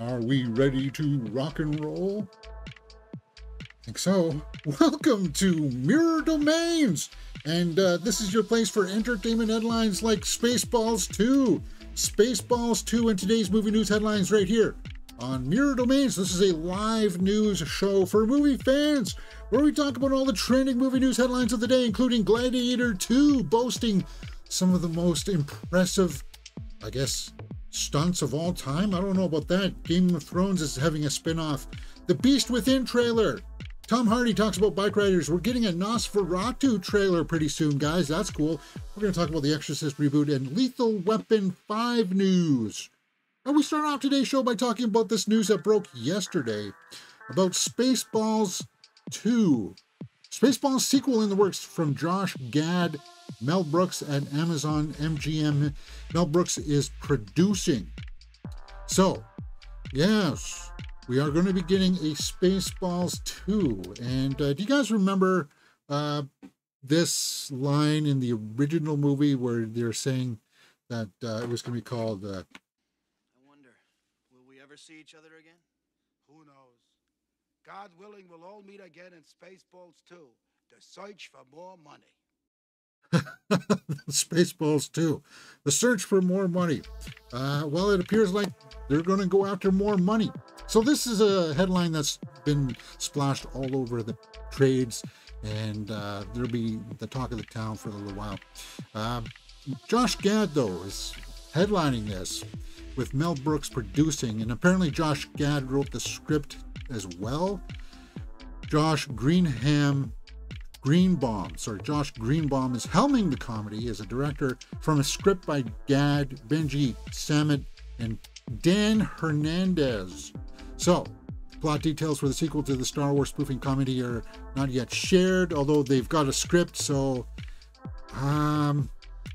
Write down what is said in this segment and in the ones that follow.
Are we ready to rock and roll? I think so. Welcome to Mirror Domains! And this is your place for entertainment headlines like Spaceballs 2. Spaceballs 2 and today's movie news headlines right here on Mirror Domains. This is a live news show for movie fans where we talk about all the trending movie news headlines of the day, including Gladiator 2 boasting some of the most impressive, I guess, stunts of all time. I don't know about that. Game of Thrones is having a spin-off. The Beast Within trailer. Tom Hardy talks about Bikeriders. We're getting a Nosferatu trailer pretty soon, guys. That's cool. We're going to talk about the Exorcist Reboot and Lethal Weapon 5 news. And we start off today's show by talking about this news that broke yesterday about Spaceballs 2. Spaceballs sequel in the works from Josh Gad, Mel Brooks at Amazon MGM. Mel Brooks is producing. So, yes, we are going to be getting a Spaceballs 2. And do you guys remember this line in the original movie where they're saying that it was going to be called... I wonder, will we ever see each other again? Who knows? God willing, we'll all meet again in Spaceballs 2. The search for more money. Spaceballs 2. The search for more money. Well, it appears like they're going to go after more money. So this is a headline that's been splashed all over the trades, and there'll be the talk of the town for a little while. Josh Gad, though, is headlining this with Mel Brooks producing, and apparently Josh Gad wrote the script as well. Josh Greenbaum is helming the comedy as a director from a script by Gad, Benji Samit, and Dan Hernandez. So, plot details for the sequel to the Star Wars spoofing comedy are not yet shared, although they've got a script. So,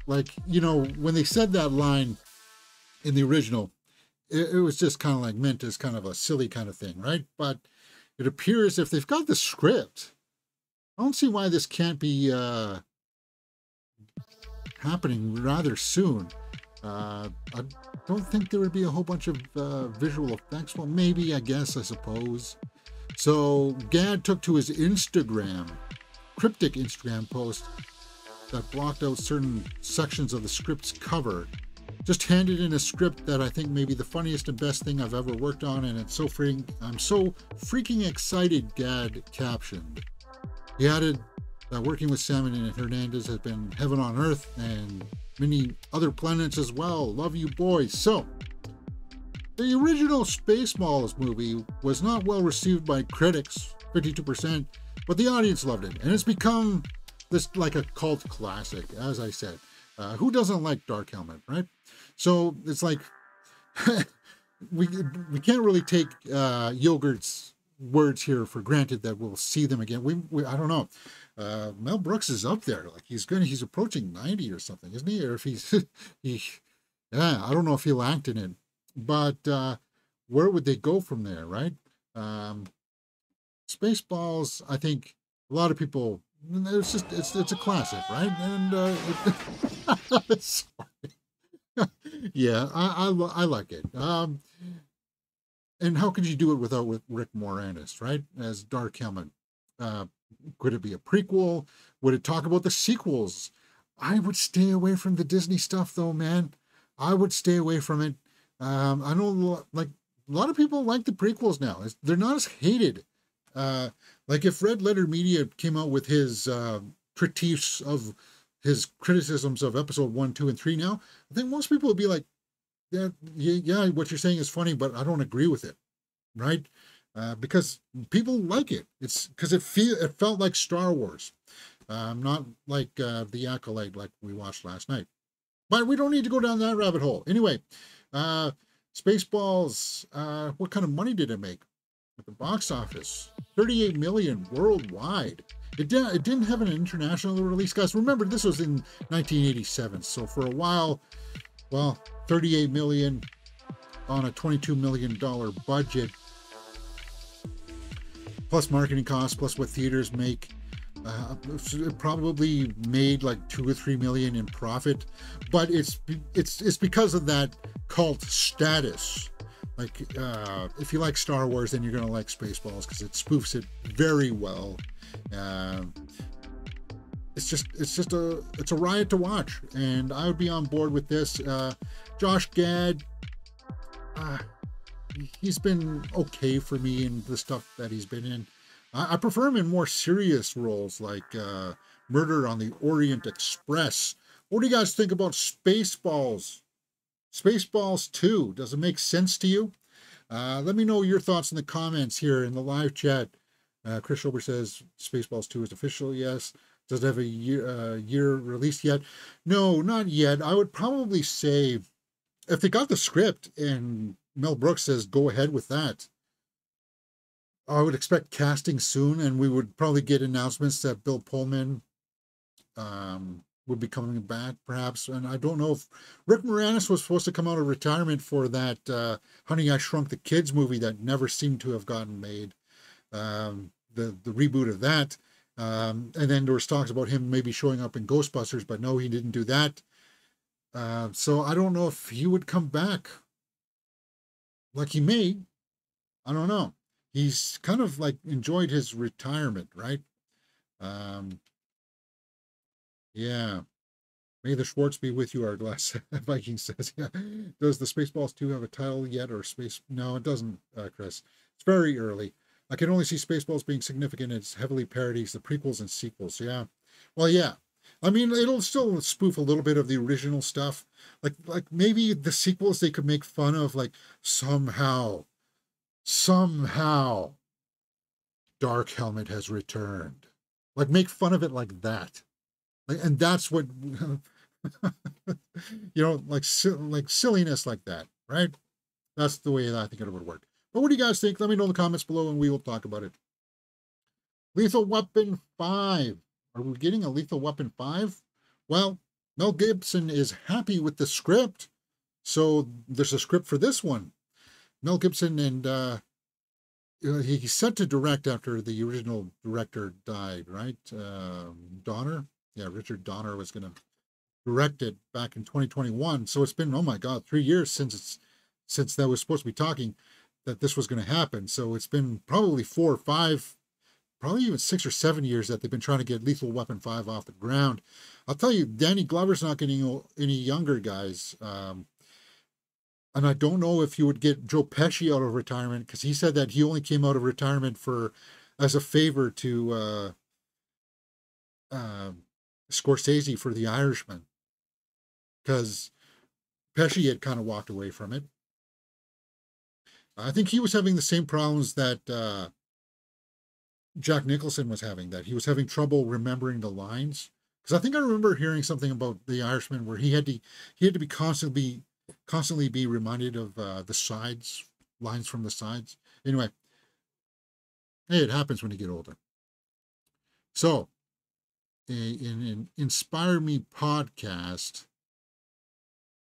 like, you know, when they said that line in the original, it was just kind of like meant as kind of a silly kind of thing, right? But it appears if they've got the script, I don't see why this can't be happening rather soon. I don't think there would be a whole bunch of visual effects. Well, maybe, I guess, I suppose. So Gad took to his Instagram, cryptic Instagram post that blocked out certain sections of the script's cover. Just handed in a script that I think may be the funniest and best thing I've ever worked on, and it's so I'm so freaking excited, Gad captioned. He added that working with Salmon and Hernandez has been heaven on earth and many other planets as well. Love you boys. So, the original Spaceballs movie was not well received by critics, 52%, but the audience loved it. And it's become this like a cult classic, as I said. Who doesn't like Dark Helmet, right? So, it's like, we can't really take Yogurt's words here for granted that we'll see them again. I don't know. Mel Brooks is up there. Like he's approaching 90 or something, isn't he? Or if he's, yeah, I don't know if he'll act in it. But where would they go from there, right? Spaceballs, I think a lot of people, it's a classic, right? And sorry. Yeah, I like it. And how could you do it without Rick Moranis, right? As Dark Helmet. Could it be a prequel? Would it talk about the sequels? I would stay away from the Disney stuff, though, man. I would stay away from it. I know, like, a lot of people like the prequels now. They're not as hated. Like, if Red Letter Media came out with his critiques of his criticisms of episode 1, 2, and 3 now, I think most people would be like, yeah, what you're saying is funny, but I don't agree with it, right? Because people like it. It's because it felt like Star Wars, not like The Acolyte like we watched last night. But we don't need to go down that rabbit hole. Anyway, Spaceballs, what kind of money did it make at the box office? 38 million worldwide. It didn't have an international release, guys. Remember, this was in 1987, so for a while, well, 38 million on a $22 million budget, plus marketing costs, plus what theaters make. It probably made like 2 or 3 million in profit, but it's because of that cult status Like, if you like Star Wars, then you're going to like Spaceballs because it spoofs it very well. It's a riot to watch, and I would be on board with this. Josh Gad, he's been okay for me in the stuff that he's been in. I prefer him in more serious roles like Murder on the Orient Express. What do you guys think about Spaceballs? Spaceballs 2, does it make sense to you? Let me know your thoughts in the comments here in the live chat. Chris Schober says Spaceballs 2 is official, yes. Does it have a year released yet? No, not yet. I would probably say if they got the script and Mel Brooks says go ahead with that, I would expect casting soon, and we would probably get announcements that Bill Pullman would be coming back, perhaps. And I don't know if Rick Moranis was supposed to come out of retirement for that Honey, I Shrunk the Kids movie that never seemed to have gotten made. The reboot of that. And then there was talks about him maybe showing up in Ghostbusters, but no, he didn't do that. So I don't know if he would come back. Like he may. I don't know. He's kind of like enjoyed his retirement, right? Yeah. May the Schwartz be with you, our glass Viking says. Yeah. Does the Spaceballs 2 have a title yet or space? No, it doesn't, Chris. It's very early. I can only see Spaceballs being significant. It's heavily parodies the prequels and sequels. Yeah. Well, yeah. I mean, it'll still spoof a little bit of the original stuff. Like maybe the sequels they could make fun of, like somehow Dark Helmet has returned. Like make fun of it like that. Like, and that's what like silliness like that, right? That's the way that I think it would work. But what do you guys think? Let me know in the comments below and we will talk about it. Lethal Weapon 5. Are we getting a Lethal Weapon 5? Well, Mel Gibson is happy with the script. So there's a script for this one. Mel Gibson, and he's set to direct after the original director died, right? Donner. Yeah, Richard Donner was going to direct it back in 2021. So it's been, oh my God, 3 years since that was supposed to be talking that this was going to happen. So it's been probably 4 or 5, probably even 6 or 7 years that they've been trying to get Lethal Weapon 5 off the ground. I'll tell you, Danny Glover's not getting any younger, guys. And I don't know if you would get Joe Pesci out of retirement, because he said that he only came out of retirement as a favor to Scorsese for The Irishman, because Pesci had kind of walked away from it. I think he was having the same problems that Jack Nicholson was having, that he was having trouble remembering the lines. Because I think I remember hearing something about The Irishman where he had to be constantly be reminded of the sides, lines from the sides. Anyway, hey, it happens when you get older. So, in Inspire Me podcast,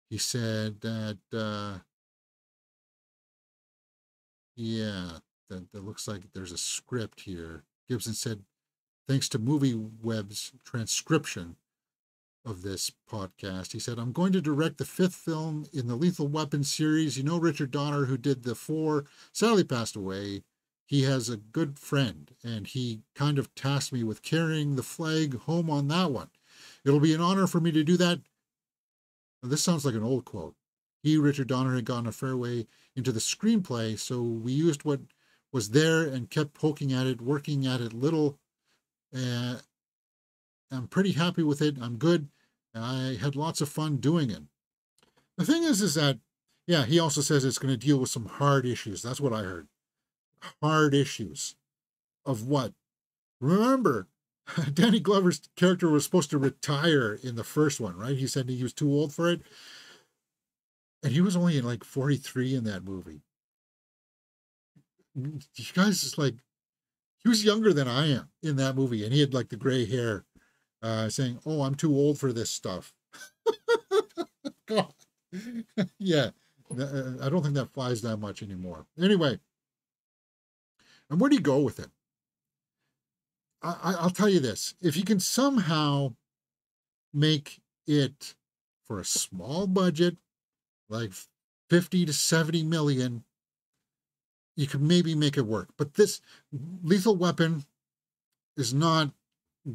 he said that, that looks like there's a script here. Gibson said, thanks to MovieWeb's transcription of this podcast, he said, I'm going to direct the 5th film in the Lethal Weapon series. You know, Richard Donner, who did the 4, sadly passed away. He has a good friend, and he kind of tasked me with carrying the flag home on that one. It'll be an honor for me to do that. This sounds like an old quote. He, Richard Donner, had gotten a fair way into the screenplay, so we used what was there and kept poking at it, working at it little. I'm pretty happy with it. I'm good. I had lots of fun doing it. The thing is that, yeah, he also says it's going to deal with some hard issues. That's what I heard. Hard issues. Of what? Remember, Danny Glover's character was supposed to retire in the first one, right? He said he was too old for it. And he was only like 43 in that movie. You guys, it's like, he was younger than I am in that movie. And he had like the gray hair, saying, oh, I'm too old for this stuff. God. Yeah. I don't think that flies that much anymore. Anyway. And where do you go with it? I'll tell you this. If you can somehow make it for a small budget, like 50 to 70 million, you could maybe make it work. But this Lethal Weapon is not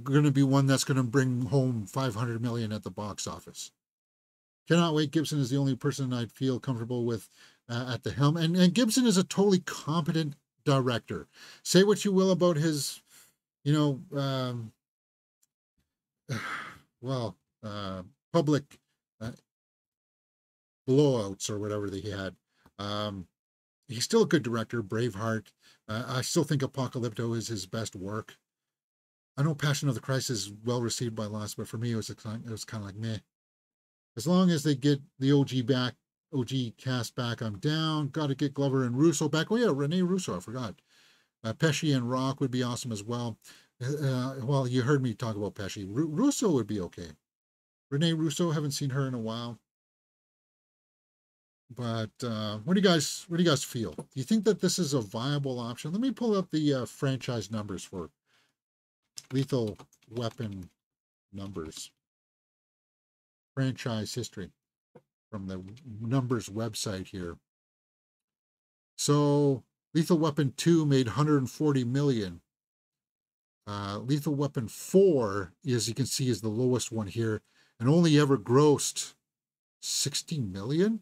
going to be one that's going to bring home 500 million at the box office. Cannot wait. Gibson is the only person I'd feel comfortable with at the helm. And Gibson is a totally competent director. Say what you will about his, you know, public blowouts or whatever that he had. He's still a good director. Braveheart. I still think Apocalypto is his best work. I know Passion of the Christ is well received by lots, but for me it was kind of like meh. As long as they get the OG cast back, I'm down. Got to get Glover and Russo back. Oh yeah, Rene Russo, I forgot. Pesci and Rock would be awesome as well. Well, you heard me talk about Pesci. Russo would be okay. Rene Russo, haven't seen her in a while. But what do you guys feel? Do you think that this is a viable option? Let me pull up the franchise numbers for Lethal Weapon numbers. Franchise history from the numbers website here. So Lethal Weapon 2 made 140 million. Lethal Weapon 4, as you can see, is the lowest one here, and only ever grossed 60 million?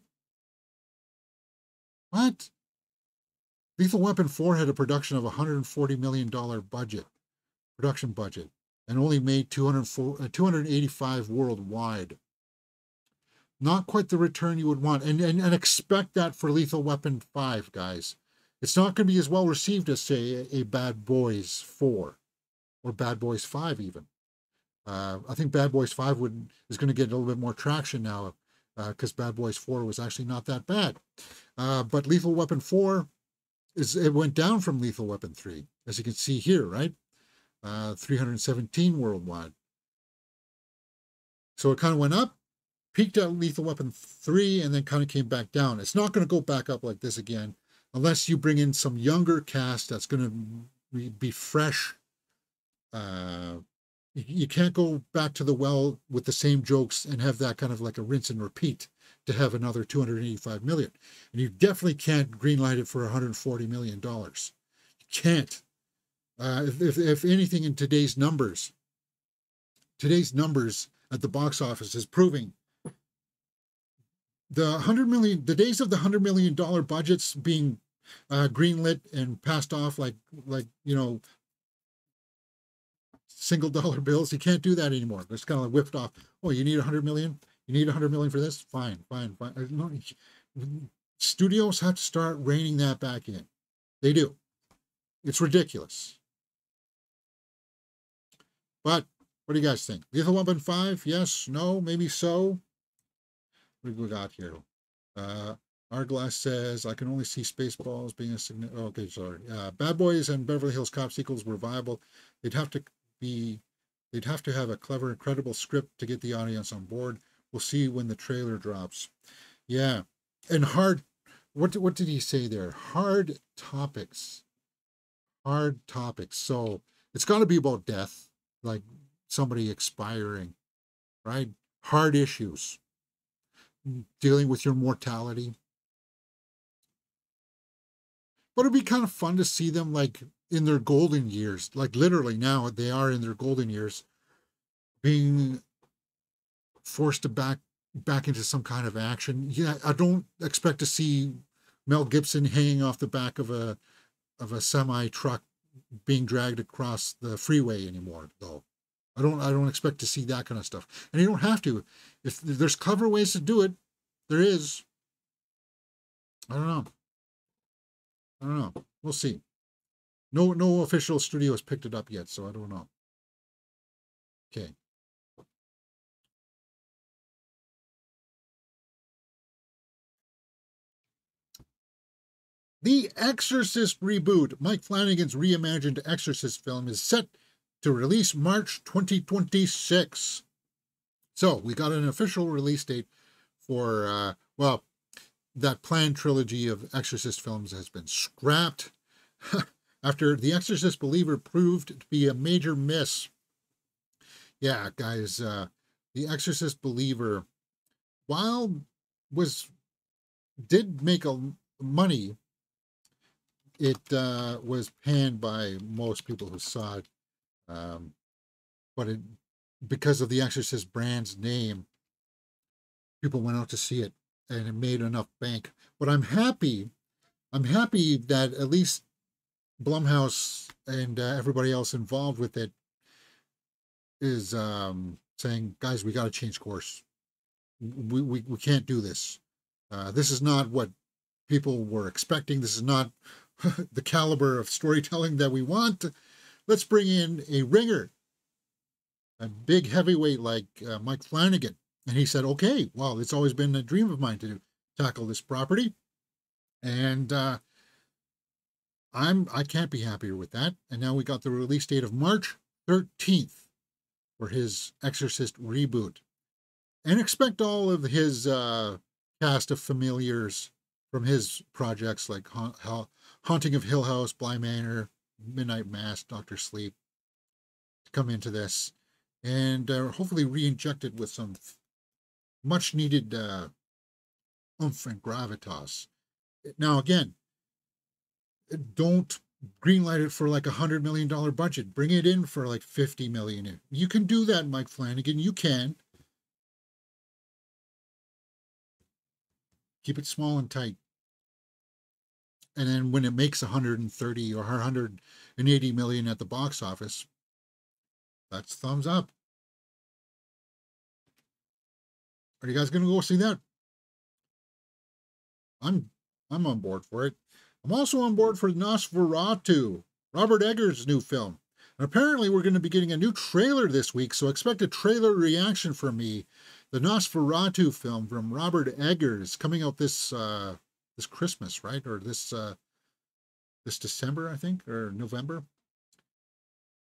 What? Lethal Weapon 4 had a production of $140 million production budget, and only made 285 worldwide. Not quite the return you would want, and expect that for Lethal Weapon 5, guys. It's not going to be as well received as, say, a Bad Boys 4 or Bad Boys 5 even. I think Bad Boys 5 is going to get a little bit more traction now, because Bad Boys 4 was actually not that bad. But Lethal Weapon 4 it went down from Lethal Weapon 3, as you can see here, right? 317 worldwide. So it kind of went up, peaked at Lethal Weapon 3, and then kind of came back down. It's not going to go back up like this again, unless you bring in some younger cast that's going to be fresh. You can't go back to the well with the same jokes and have that kind of like a rinse and repeat to have another 285 million. And you definitely can't greenlight it for $140 million. You can't. If anything, in today's numbers at the box office is proving the days of the $100 million budgets being greenlit and passed off like you know, single dollar bills. You can't do that anymore. It's kind of like whipped off. Oh, you need 100 million? You need 100 million for this? Fine. No, studios have to start reining that back in. They do. It's ridiculous. But what do you guys think? Lethal Weapon 5? Yes? No? Maybe so? What do we got here? Arglass says, I can only see Spaceballs being a significant... Okay, sorry. Bad Boys and Beverly Hills Cop sequels were viable. They'd have to have a clever, incredible script to get the audience on board. We'll see when the trailer drops. Yeah. And what did he say there? Hard topics. So it's got to be about death, like somebody expiring, right? Hard issues. Dealing with your mortality. But it'd be kind of fun to see them like in their golden years, like literally now they are in their golden years, being forced to back into some kind of action. Yeah, I don't expect to see Mel Gibson hanging off the back of a semi truck being dragged across the freeway anymore, though. I don't expect to see that kind of stuff. And you don't have to. If there's clever ways to do it, there is. I don't know. We'll see. No official studio has picked it up yet, so I don't know. Okay. The Exorcist Reboot, Mike Flanagan's reimagined Exorcist film, is set to release March 2026. So we got an official release date for, that planned trilogy of Exorcist films has been scrapped after The Exorcist Believer proved to be a major miss. Yeah, guys, The Exorcist Believer, while did make money, it was panned by most people who saw it, but because of the Exorcist brand's name, people went out to see it, and it made enough bank. But I'm happy that at least Blumhouse and everybody else involved with it is saying, guys, we got to change course. We can't do this. This is not what people were expecting. This is not the caliber of storytelling that we want. Let's bring in a ringer, a big heavyweight like Mike Flanagan. And he said, okay, well, it's always been a dream of mine to tackle this property. And I can't be happier with that. And now we got the release date of March 13th for his Exorcist Reboot. And expect all of his cast of familiars from his projects like Haunting of Hill House, Bly Manor, Midnight Mass, Dr. Sleep to come into this. And hopefully re-inject it with some much needed oomph and gravitas. Now, again, don't greenlight it for like $100 million budget. Bring it in for like $50 million. You can do that, Mike Flanagan. You can. Keep it small and tight. And then when it makes 130 or 180 million at the box office, that's thumbs up. Are you guys going to go see that? I'm on board for it. I'm also on board for Nosferatu, Robert Eggers' new film. And apparently we're going to be getting a new trailer this week, so expect a trailer reaction from me. The Nosferatu film from Robert Eggers coming out this Christmas, right? Or this December, I think, or November.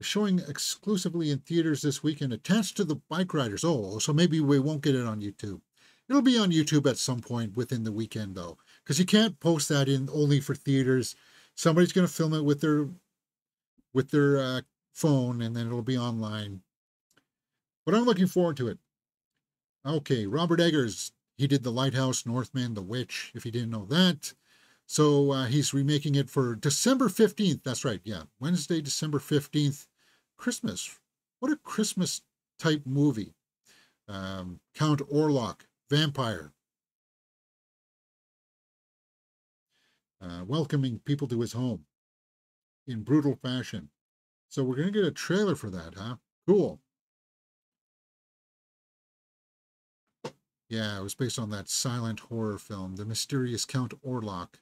Showing exclusively in theaters this weekend, attached to the Bikeriders. Oh, so maybe we won't get it on YouTube. It'll be on YouTube at some point within the weekend, though, because you can't post that in only for theaters. Somebody's going to film it with their phone, and then it'll be online. But I'm looking forward to it. Okay, Robert Eggers, he did The Lighthouse, Northman, The Witch, if you didn't know that. So he's remaking it for December 15th. That's right, yeah. Wednesday, December 15th. Christmas. What a Christmas-type movie. Count Orlok, vampire. Welcoming people to his home in brutal fashion. So we're going to get a trailer for that, huh? Cool. Yeah, it was based on that silent horror film, The Mysterious Count Orlok.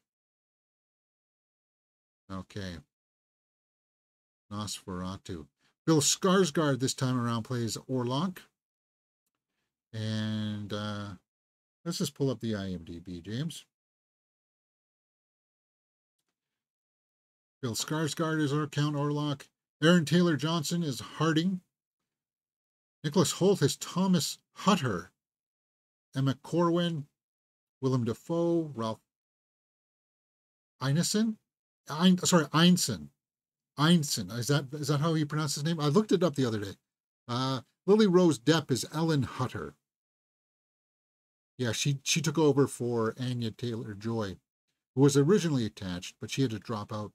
Okay. Nosferatu. Bill Skarsgård this time around plays Orlok. And let's just pull up the IMDb, James. Bill Skarsgård is our Count Orlok. Aaron Taylor Johnson is Harding. Nicholas Hoult is Thomas Hutter. Emma Corwin, Willem Dafoe, Ralph Ineson. Einson. Is that how you pronounce his name? I looked it up the other day. Lily Rose Depp is Ellen Hutter. Yeah, she took over for Anya Taylor-Joy, who was originally attached, but she had to drop out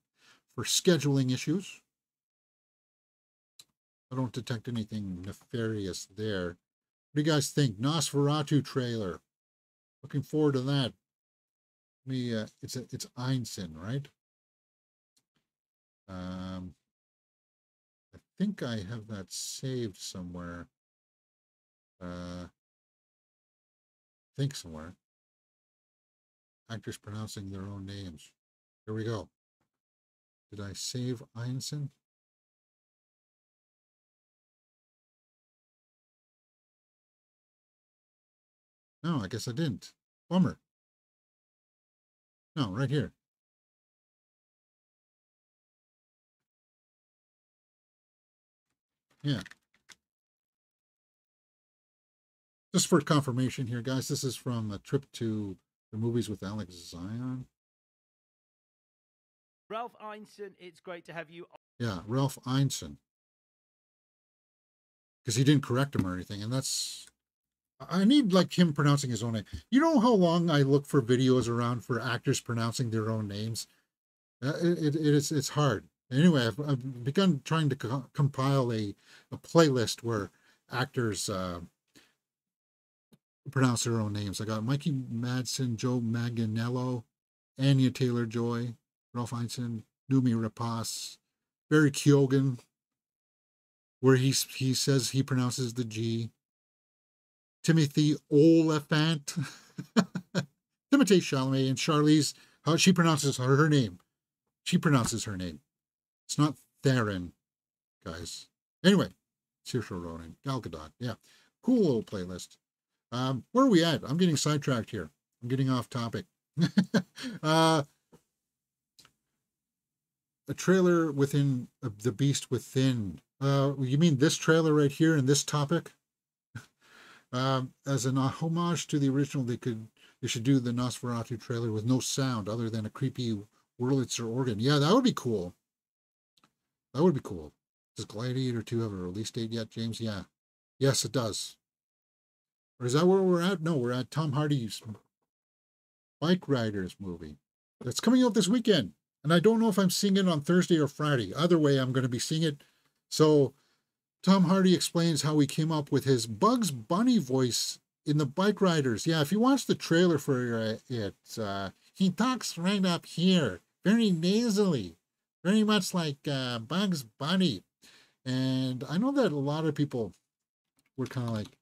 for scheduling issues. I don't detect anything nefarious there. What do you guys think? Nosferatu trailer. Looking forward to that. It's Einstein, right? I think I have that saved somewhere. Somewhere. Actors pronouncing their own names. Here we go. Did I save Einstein? No, I guess I didn't. Bummer. No, right here. Yeah. Just for confirmation here, guys, this is from a trip to the movies with Alex Zion. Ralph Ineson, it's great to have you. Yeah, Ralph Ineson. Because he didn't correct him or anything, and that's... I need, like, him pronouncing his own name. You know how long I look for videos around for actors pronouncing their own names? It's hard. Anyway, I've begun trying to compile a playlist where actors pronounce their own names. I got Mikey Madsen, Joe Manganiello, Anya Taylor-Joy, Ralph Ineson, Numi Rapace, Barry Keoghan, where he says he pronounces the G. Timothy Oliphant, Timothée Chalamet, and Charlize, how she pronounces her name. She pronounces her name. It's not Theron, guys. Anyway, Saoirse Ronan, Gal Gadot. Yeah, cool little playlist. Where are we at? I'm getting sidetracked here. I'm getting off topic. A trailer within The Beast Within. You mean this trailer right here in this topic? As an homage to the original, they should do the Nosferatu trailer with no sound other than a creepy Wurlitzer organ. Yeah, that would be cool. That would be cool. Does Gladiator 2 have a release date yet, James? Yeah. Yes, it does. Or is that where we're at? No, we're at Tom Hardy's Bikeriders movie. That's coming out this weekend. And I don't know if I'm seeing it on Thursday or Friday. Either way, I'm going to be seeing it. So Tom Hardy explains how he came up with his Bugs Bunny voice in the Bikeriders. Yeah, if you watch the trailer for it, he talks right up here, very nasally, very much like Bugs Bunny. And I know that a lot of people were kind of like,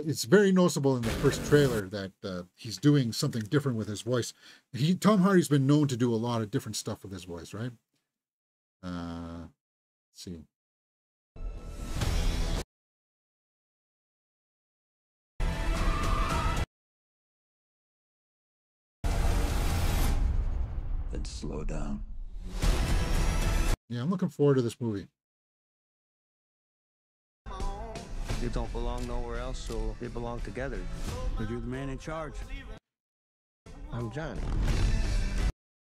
it's very noticeable in the first trailer that he's doing something different with his voice. Tom Hardy's been known to do a lot of different stuff with his voice, right? Let's see. Let's slow down. Yeah, I'm looking forward to this movie. You don't belong nowhere else, so they belong together. But you're the man in charge. I'm Johnny.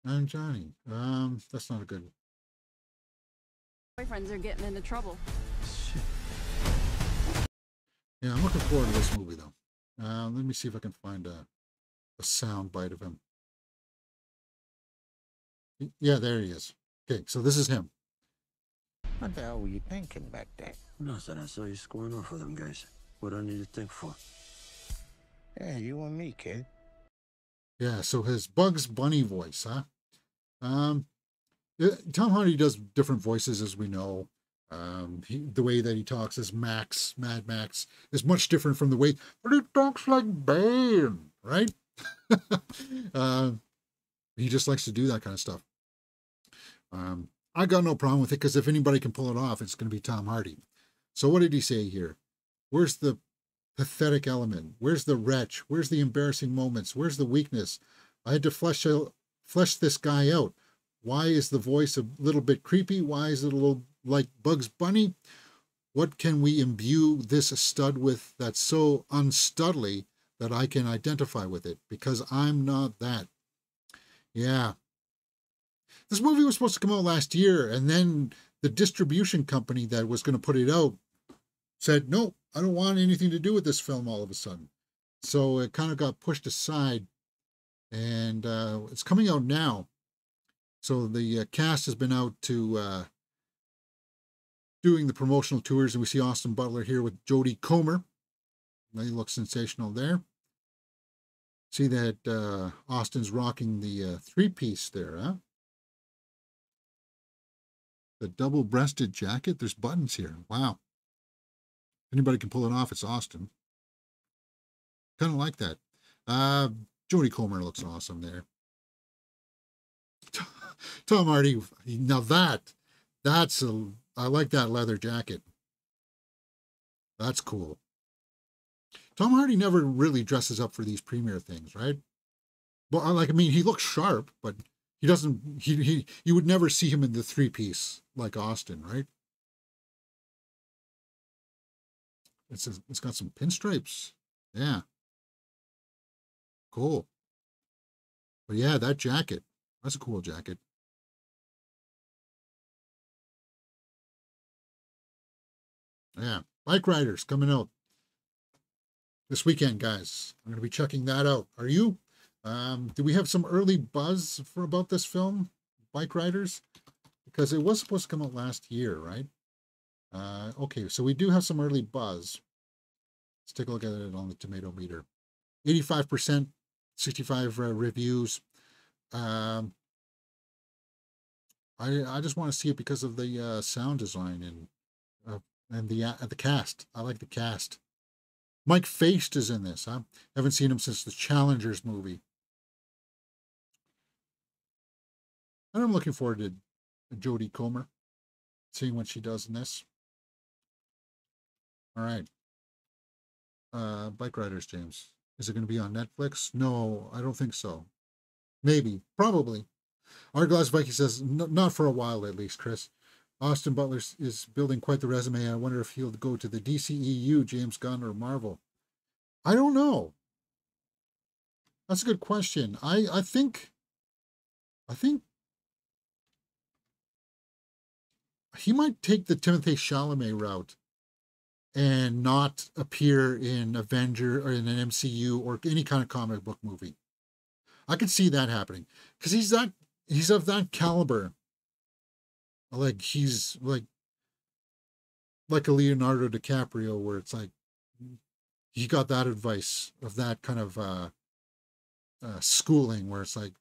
I'm Johnny. That's not a good. Boyfriends are getting into trouble. Yeah, I'm looking forward to this movie though. Let me see if I can find a sound bite of him. Yeah, there he is. Okay, so this is him. What the hell were you thinking back there? No, son, I saw you squaring off with them guys. What do I need to think for? Yeah, you and me, kid. Yeah, so his Bugs Bunny voice, huh? Tom Hardy does different voices, as we know. The way that he talks as Max, Mad Max, is much different from the way but he talks like Bane, right? He just likes to do that kind of stuff. I got no problem with it because if anybody can pull it off, it's going to be Tom Hardy. So what did he say here? Where's the pathetic element? Where's the wretch? Where's the embarrassing moments? Where's the weakness? I had to flesh this guy out. Why is the voice a little bit creepy? Why is it a little like Bugs Bunny? What can we imbue this stud with that's so unstudly that I can identify with it? Because I'm not that. Yeah. This movie was supposed to come out last year, and then the distribution company that was going to put it out said, no, I don't want anything to do with this film all of a sudden. So it kind of got pushed aside, and it's coming out now. So the cast has been out to doing the promotional tours, and we see Austin Butler here with Jodie Comer. They look sensational there. See that Austin's rocking the three-piece there, huh? The double-breasted jacket. There's buttons here. Wow. If anybody can pull it off, it's Austin. Kind of like that. Jodie Comer looks awesome there. Tom Hardy. Now I like that leather jacket. That's cool. Tom Hardy never really dresses up for these premiere things, right? Well, like, I mean, he looks sharp, but he doesn't, you would never see him in the three-piece like Austin, right? It's got some pinstripes. Yeah. Cool. But yeah, that jacket, that's a cool jacket. Yeah. Bikeriders coming out this weekend, guys. I'm going to be checking that out. Are you? Do we have some early buzz about this film, Bikeriders? Because it was supposed to come out last year, right? Okay, so we do have some early buzz. Let's take a look at it on the tomato meter. 85%, 65 reviews. I just want to see it because of the sound design and the cast. I like the cast. Mike Feist is in this. I haven't seen him since the Challengers movie. And I'm looking forward to Jodie Comer, seeing what she does in this. All right. Bikeriders, James. Is it going to be on Netflix? No, I don't think so. Maybe. Probably. Glass Viking says, not for a while at least, Chris. Austin Butler is building quite the resume. I wonder if he'll go to the DCEU, James Gunn, or Marvel. I don't know. That's a good question. I think he might take the Timothée Chalamet route and not appear in Avenger or in an MCU or any kind of comic book movie. I could see that happening because he's of that caliber. Like he's like a Leonardo DiCaprio, where it's like he got that advice of that kind of schooling, where it's like,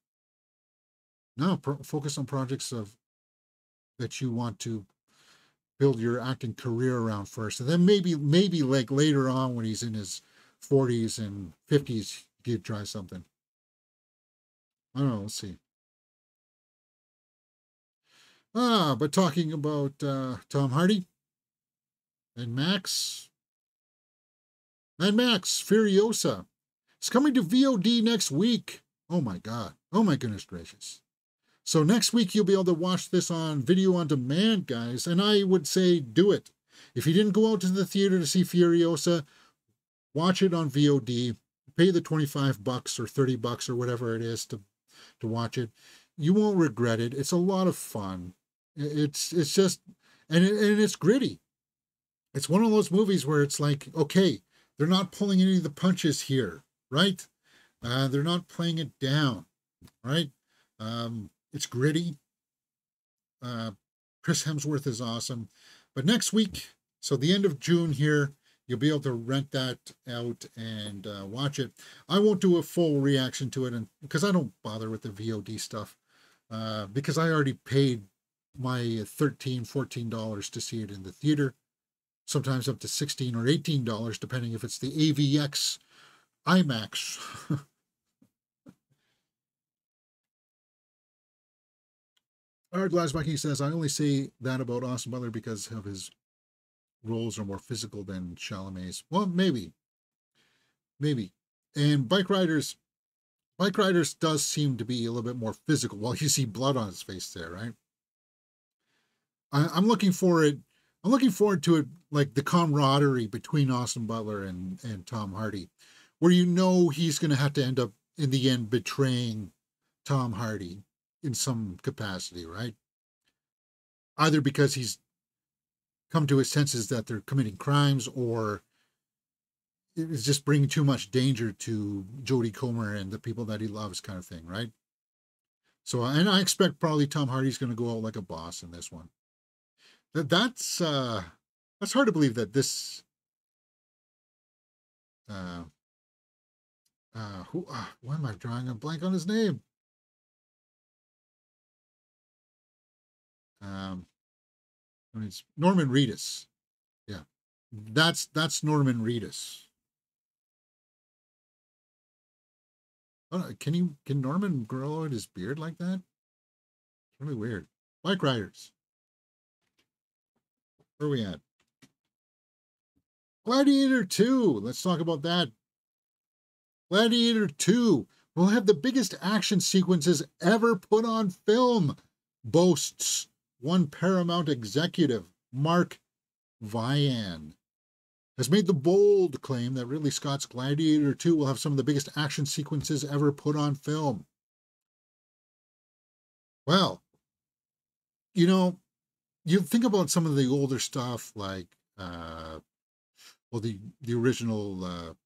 no, focus on projects that you want to build your acting career around first, and then maybe like later on when he's in his 40s and 50s, he'd try something. I don't know. Let's see. But talking about Tom Hardy and Max Furiosa. It's coming to VOD next week. Oh my God. Oh my goodness gracious. So next week you'll be able to watch this on video on demand, guys. And I would say do it. If you didn't go out to the theater to see Furiosa, watch it on VOD. Pay the $25 or $30 or whatever it is to watch it. You won't regret it. It's a lot of fun. It's just, and it's gritty. It's one of those movies where it's like, okay, they're not pulling any of the punches here, right? They're not playing it down, right? It's gritty. Chris Hemsworth is awesome. But next week, so the end of June here, you'll be able to rent that out and watch it. I won't do a full reaction to it because I don't bother with the VOD stuff because I already paid my $13, $14 to see it in the theater, sometimes up to $16 or $18, depending if it's the AVX IMAX. Glass Viking says, I only say that about Austin Butler because of his roles are more physical than Chalamet's. Well, maybe. And Bikeriders does seem to be a little bit more physical. Well, you see blood on his face there, right? I'm looking forward to it, like the camaraderie between Austin Butler and Tom Hardy, where you know he's going to have to end up in the end betraying Tom Hardy in some capacity, right? Either because he's come to his senses that they're committing crimes, or it's just bringing too much danger to Jodie Comer and the people that he loves, kind of thing, right? So, and I expect probably Tom Hardy's going to go out like a boss in this one. That's hard to believe that this why am I drawing a blank on his name? It's Norman Reedus. Yeah, that's Norman Reedus. Oh, can Norman grow out his beard like that? It's really weird. Bikeriders. Where are we at? Gladiator 2. Let's talk about that. Gladiator 2 will have the biggest action sequences ever put on film, boasts one Paramount executive, Mark Vian, has made the bold claim that Ridley Scott's Gladiator 2 will have some of the biggest action sequences ever put on film. Well, you know, you think about some of the older stuff like, the original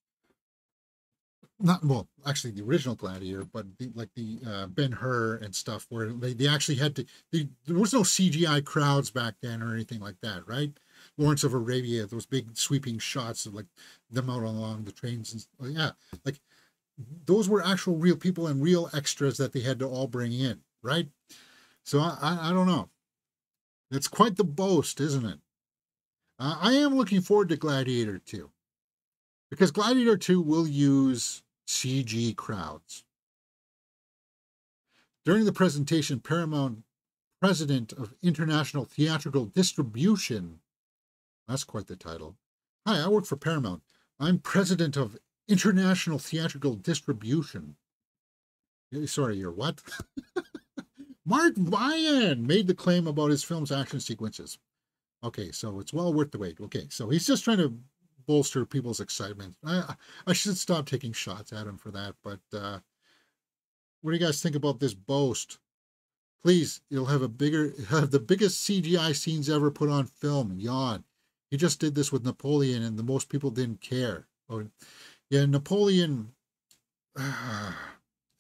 not, well, actually the original Gladiator, but the Ben-Hur and stuff, where they actually had to, there was no CGI crowds back then or anything like that, right? Lawrence of Arabia, those big sweeping shots of like them out along the trains and yeah, like those were actual real people and real extras that they had to all bring in, right? So I don't know. It's quite the boast, isn't it? I am looking forward to Gladiator 2, because Gladiator 2 will use CG crowds. During the presentation, Paramount President of International Theatrical Distribution, that's quite the title. Hi, I work for Paramount. I'm President of International Theatrical Distribution. Sorry, you're what? Mark Ryan made the claim about his film's action sequences. Okay, so it's well worth the wait. Okay, so he's just trying to bolster people's excitement. I should stop taking shots at him for that, but what do you guys think about this boast? Please, you'll have the biggest CGI scenes ever put on film. Yawn. He just did this with Napoleon, and the most people didn't care. Oh, yeah, Napoleon.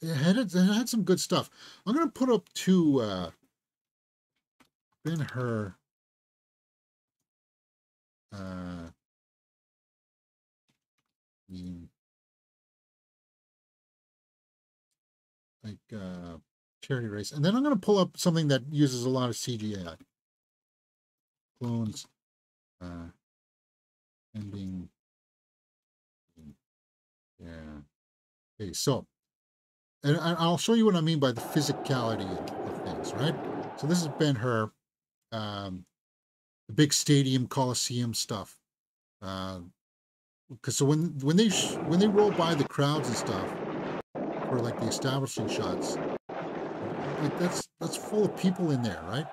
It had some good stuff. I'm gonna put up two Ben-Hur. Charity race, and then I'm going to pull up something that uses a lot of CGI. Clones, ending, yeah. Okay, so, and I'll show you what I mean by the physicality of things, right? So this is Ben-Hur, the big stadium Coliseum stuff. Because so when they roll by the crowds and stuff, or like the establishing shots, like that's full of people in there, right?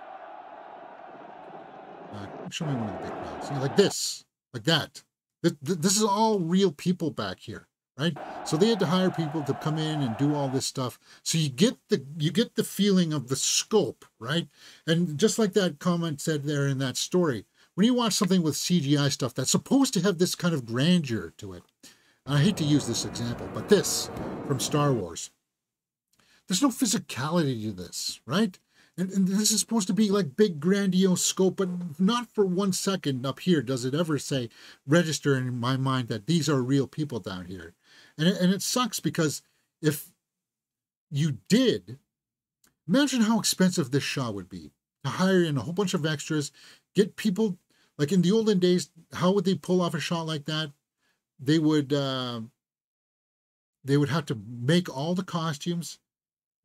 Show me one of the big crowds, like this, like that. This is all real people back here, right? So they had to hire people to come in and do all this stuff. So you get the feeling of the scope, right? And just like that comment said there in that story, when you watch something with CGI stuff that's supposed to have this kind of grandeur to it, and I hate to use this example, but this from Star Wars, there's no physicality to this, right? And this is supposed to be like big grandiose scope, but not for 1 second up here does it ever say, register in my mind that these are real people down here. And it sucks, because if you did, imagine how expensive this shot would be to hire in a whole bunch of extras, get people. Like in the olden days, how would they pull off a shot like that? They would have to make all the costumes.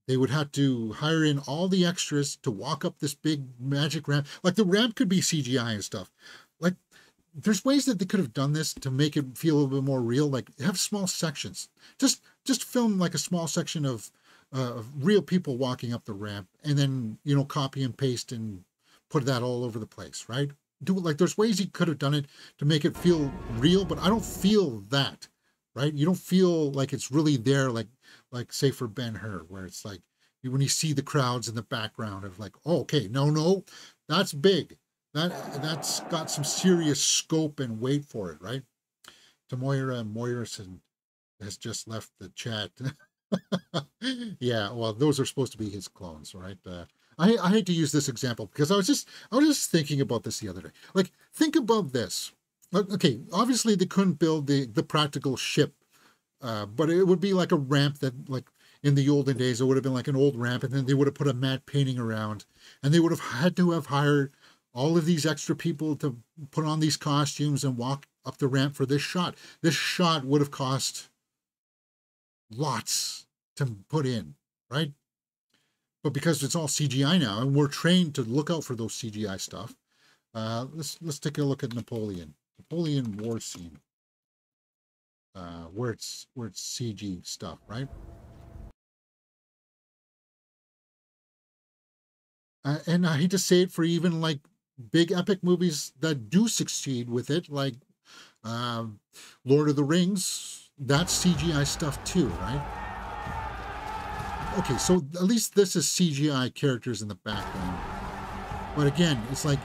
They would have to hire in all the extras to walk up this big magic ramp. Like the ramp could be CGI and stuff. Like there's ways that they could have done this to make it feel a little bit more real. Like have small sections. Just film like a small section of real people walking up the ramp, and then copy and paste and put that all over the place, right? Do it like there's ways you could have done it to make it feel real, but I don't feel that, right? You don't feel like it's really there, like say for Ben-Hur, where it's like when you see the crowds in the background of like, oh, okay, no, that's big. That's got some serious scope and weight for it, right? Tamoira Moirison has just left the chat. Yeah, well, those are supposed to be his clones, right? I hate to use this example because I was just thinking about this the other day. Like, think about this. Okay, obviously they couldn't build the practical ship, but it would be like a ramp that, like in the olden days, it would have been like an old ramp, and then they would have put a matte painting around, and they would have had to have hired all of these extra people to put on these costumes and walk up the ramp for this shot. This shot would have cost lots to put in, right? But because it's all CGI now, and we're trained to look out for those CGI stuff, let's take a look at Napoleon war scene, where it's CG stuff, right? And I hate to say it, for even like big epic movies that do succeed with it, like Lord of the Rings, that's CGI stuff too, right? Okay, so at least this is CGI characters in the background. But again, it's like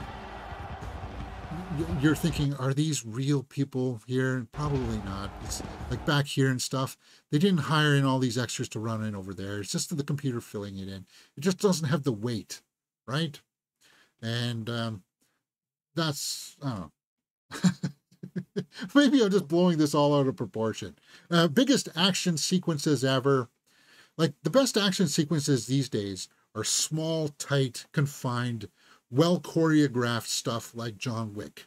you're thinking, are these real people here? Probably not. It's like back here and stuff. They didn't hire in all these extras to run in over there. It's just the computer filling it in. It just doesn't have the weight, right? And that's, I don't know. Maybe I'm just blowing this all out of proportion. Biggest action sequences ever. Like the best action sequences these days are small, tight, confined, well choreographed stuff like John Wick.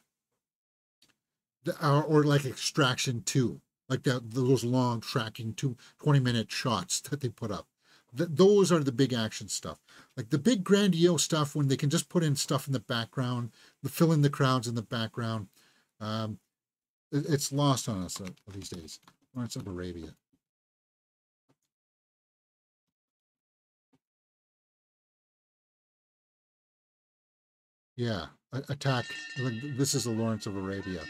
Or like Extraction 2. Like those long tracking 20-minute shots that they put up. Those are the big action stuff. Like the big grandiose stuff when they can just put in stuff in the background, fill in the crowds in the background. It's lost on us these days. Lawrence of Arabia. Yeah, attack. This is the Lawrence of Arabia.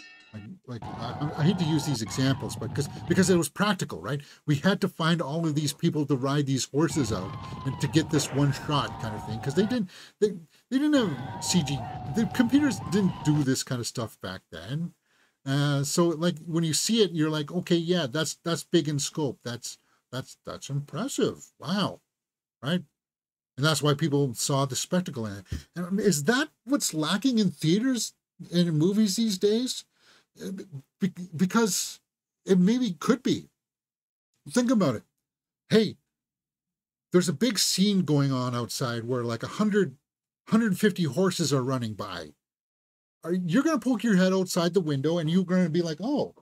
I hate to use these examples, but because it was practical, right? We had to find all of these people to ride these horses out and to get this one shot kind of thing, because they didn't have CG. The computers didn't do this kind of stuff back then. So like when you see it, you're like, okay, yeah, that's big in scope. That's impressive. Wow, right? And that's why people saw the spectacle in it. And is that what's lacking in theaters and in movies these days? Because it maybe could be. Think about it. Hey, there's a big scene going on outside where like 150 horses are running by. You're going to poke your head outside the window and you're going to be like, oh,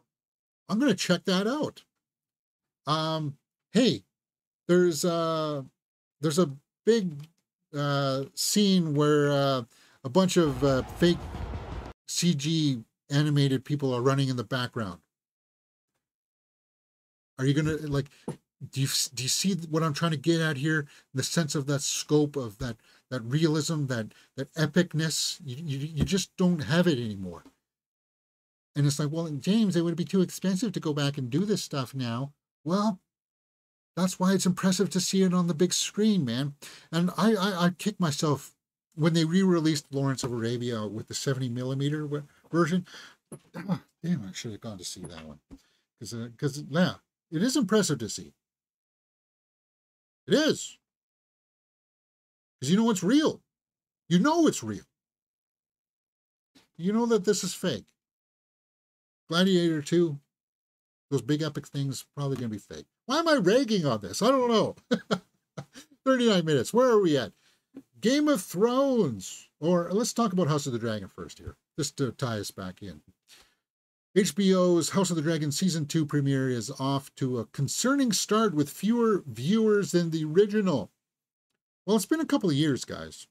I'm going to check that out. Hey, there's a big scene where a bunch of fake CG animated people are running in the background. Are you gonna like? Do you see what I'm trying to get at here? The sense of that scope of that realism, that epicness. You just don't have it anymore. And it's like, well, James, it would be too expensive to go back and do this stuff now. Well, that's why it's impressive to see it on the big screen, man. And I kick myself when they re-released Lawrence of Arabia with the 70mm version. Damn, I should have gone to see that one. Because yeah, it is impressive to see. It is. Because you know it's real. You know it's real. You know that this is fake. Gladiator 2, those big epic things, probably going to be fake. Why am I ragging on this? I don't know. 39 minutes. Where are we at? Game of Thrones. Or let's talk about House of the Dragon first here, just to tie us back in. HBO's House of the Dragon Season 2 premiere is off to a concerning start with fewer viewers than the original. Well, it's been a couple of years, guys.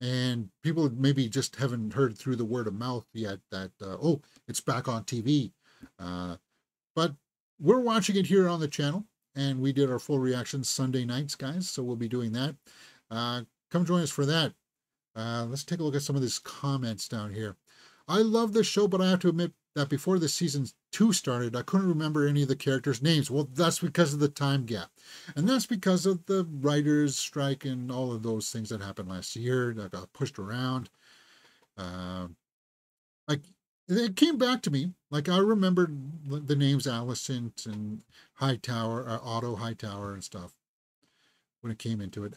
And people maybe just haven't heard through the word of mouth yet that, oh, it's back on TV. But we're watching it here on the channel. And we did our full reaction Sunday nights, guys. So we'll be doing that. Come join us for that. Let's take a look at some of these comments down here. I love this show, but I have to admit that before the season 2 started, I couldn't remember any of the characters' names. Well, that's because of the time gap. And that's because of the writers' strike and all of those things that happened last year that got pushed around. Like, it came back to me. Like, I remembered the names Alicent and Hightower, Otto Hightower and stuff when it came into it.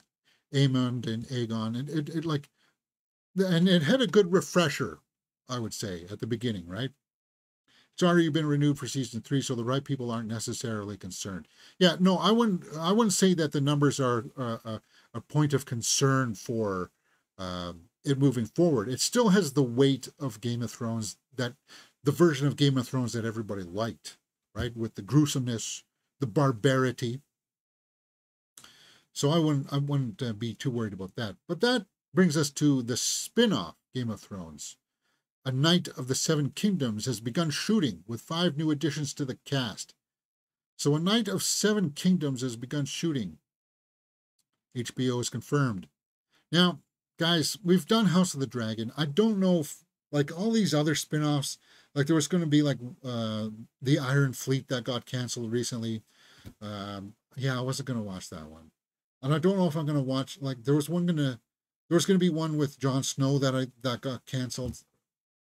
Aemond and Aegon. And it like, and it had a good refresher, I would say, at the beginning, right? It's already been renewed for season 3, so the right people aren't necessarily concerned. Yeah, no, I wouldn't say that the numbers are a point of concern for it moving forward. It still has the weight of Game of Thrones, that the version of Game of Thrones that everybody liked, right? With the gruesomeness, the barbarity. So I wouldn't be too worried about that. But that brings us to the spin-off Game of Thrones. A Knight of the Seven Kingdoms has begun shooting with 5 new additions to the cast. So A Knight of Seven Kingdoms has begun shooting. HBO has confirmed. Now, guys, we've done House of the Dragon. I don't know if, like all these other spin-offs, like there was going to be like the Iron Fleet that got canceled recently. Yeah, I wasn't going to watch that one. And I don't know if I'm going to watch, like there was going to be one with Jon Snow that got canceled.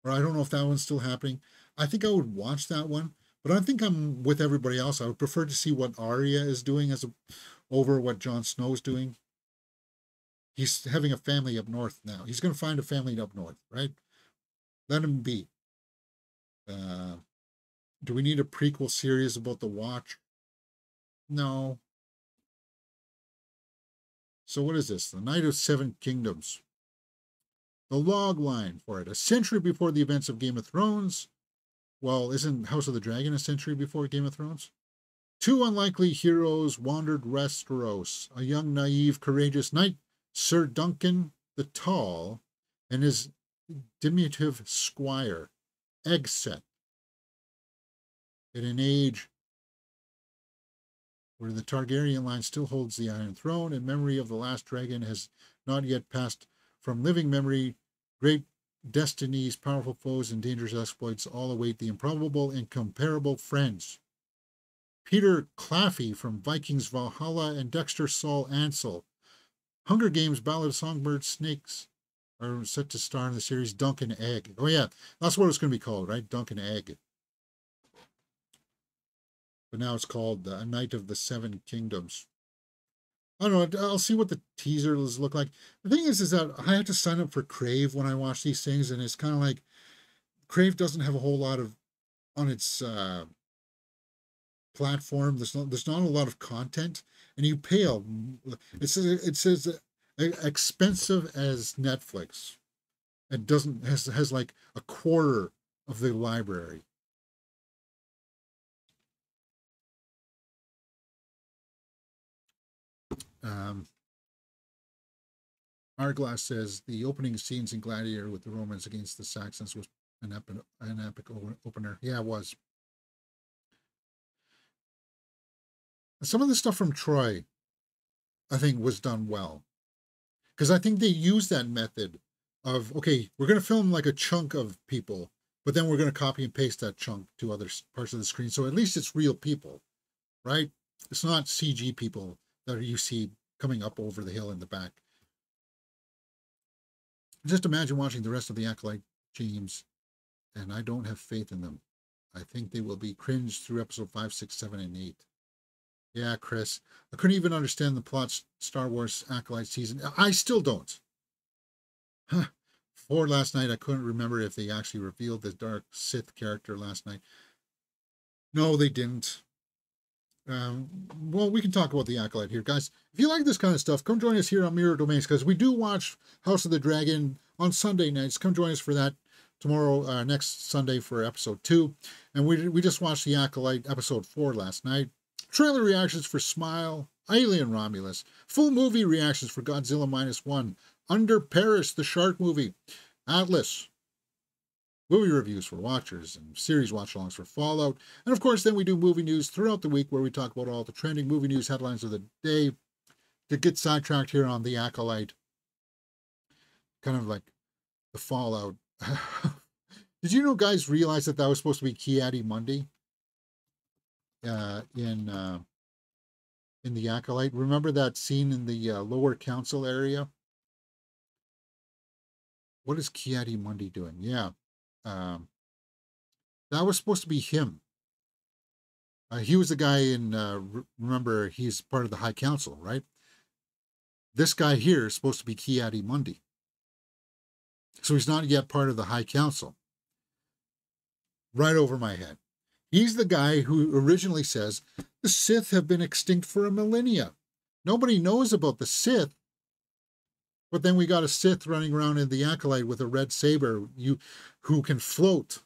or I don't know if that one's still happening. I think I would watch that one, but I think I'm with everybody else. I would prefer to see what Arya is doing over what Jon Snow's doing. He's having a family up north now. He's going to find a family up north, right? Let him be. Do we need a prequel series about the Watch? No. So what is this? The Night of Seven Kingdoms. The log line for it. A century before the events of Game of Thrones. Well, isn't House of the Dragon a century before Game of Thrones? Two unlikely heroes wandered Westeros. A young, naive, courageous knight, Sir Duncan the Tall, and his diminutive squire, Eggset. In an age where the Targaryen line still holds the Iron Throne, and memory of the last dragon has not yet passed from living memory, great destinies, powerful foes, and dangerous exploits all await the improbable and incomparable friends. Peter Claffey from Vikings Valhalla and Dexter Saul Ansel. Hunger Games Ballad of Songbird Snakes are set to star in the series Dunk and Egg. Oh yeah, that's what it's going to be called, right? Dunk and Egg. But now it's called A Night of the Seven Kingdoms. I don't know. I'll see what the teasers look like. The thing is that I have to sign up for Crave when I watch these things, and it's kind of like Crave doesn't have a whole lot of on its platform. There's not a lot of content, and you pay it says expensive as Netflix. It doesn't has like a quarter of the library. Hourglass says the opening scenes in Gladiator with the Romans against the Saxons was an epic opener. Yeah, it was. Some of the stuff from Troy, I think, was done well. Because I think they used that method of, okay, we're going to film like a chunk of people, but then we're going to copy and paste that chunk to other parts of the screen. So at least it's real people, right? It's not CG people that you see coming up over the hill in the back. Just imagine watching the rest of the Acolyte teams, and I don't have faith in them. I think they will be cringed through episode 5, 6, 7, and 8. Yeah, Chris. I couldn't even understand the plot Star Wars Acolyte season. I still don't. Huh. For last night, I couldn't remember if they actually revealed the Dark Sith character last night. No, they didn't. Well, we can talk about the Acolyte here, guys. If you like this kind of stuff, come join us here on Mirror Domains, because we do watch House of the Dragon on Sunday nights. Come join us for that tomorrow, next Sunday for episode 2. And we just watched the Acolyte episode 4 last night. Trailer reactions for Smile, Alien Romulus, full movie reactions for Godzilla -1, Under Paris, the shark movie, Atlas, movie reviews for watchers, and series watch-alongs for Fallout. And of course, then we do movie news throughout the week where we talk about all the trending movie news headlines of the day to get sidetracked here on the Acolyte. Kind of like the Fallout. Did you know, guys, realize that was supposed to be Ki-Adi-Mundi in the Acolyte? Remember that scene in the lower council area? What is Ki-Adi-Mundi doing? Yeah. That was supposed to be him. He was the guy in, remember, he's part of the High Council, right? This guy here is supposed to be Ki-Adi-Mundi. So he's not yet part of the High Council. Right over my head. He's the guy who originally says, the Sith have been extinct for a millennia. Nobody knows about the Sith. But then we got a Sith running around in the Acolyte with a red saber who can float.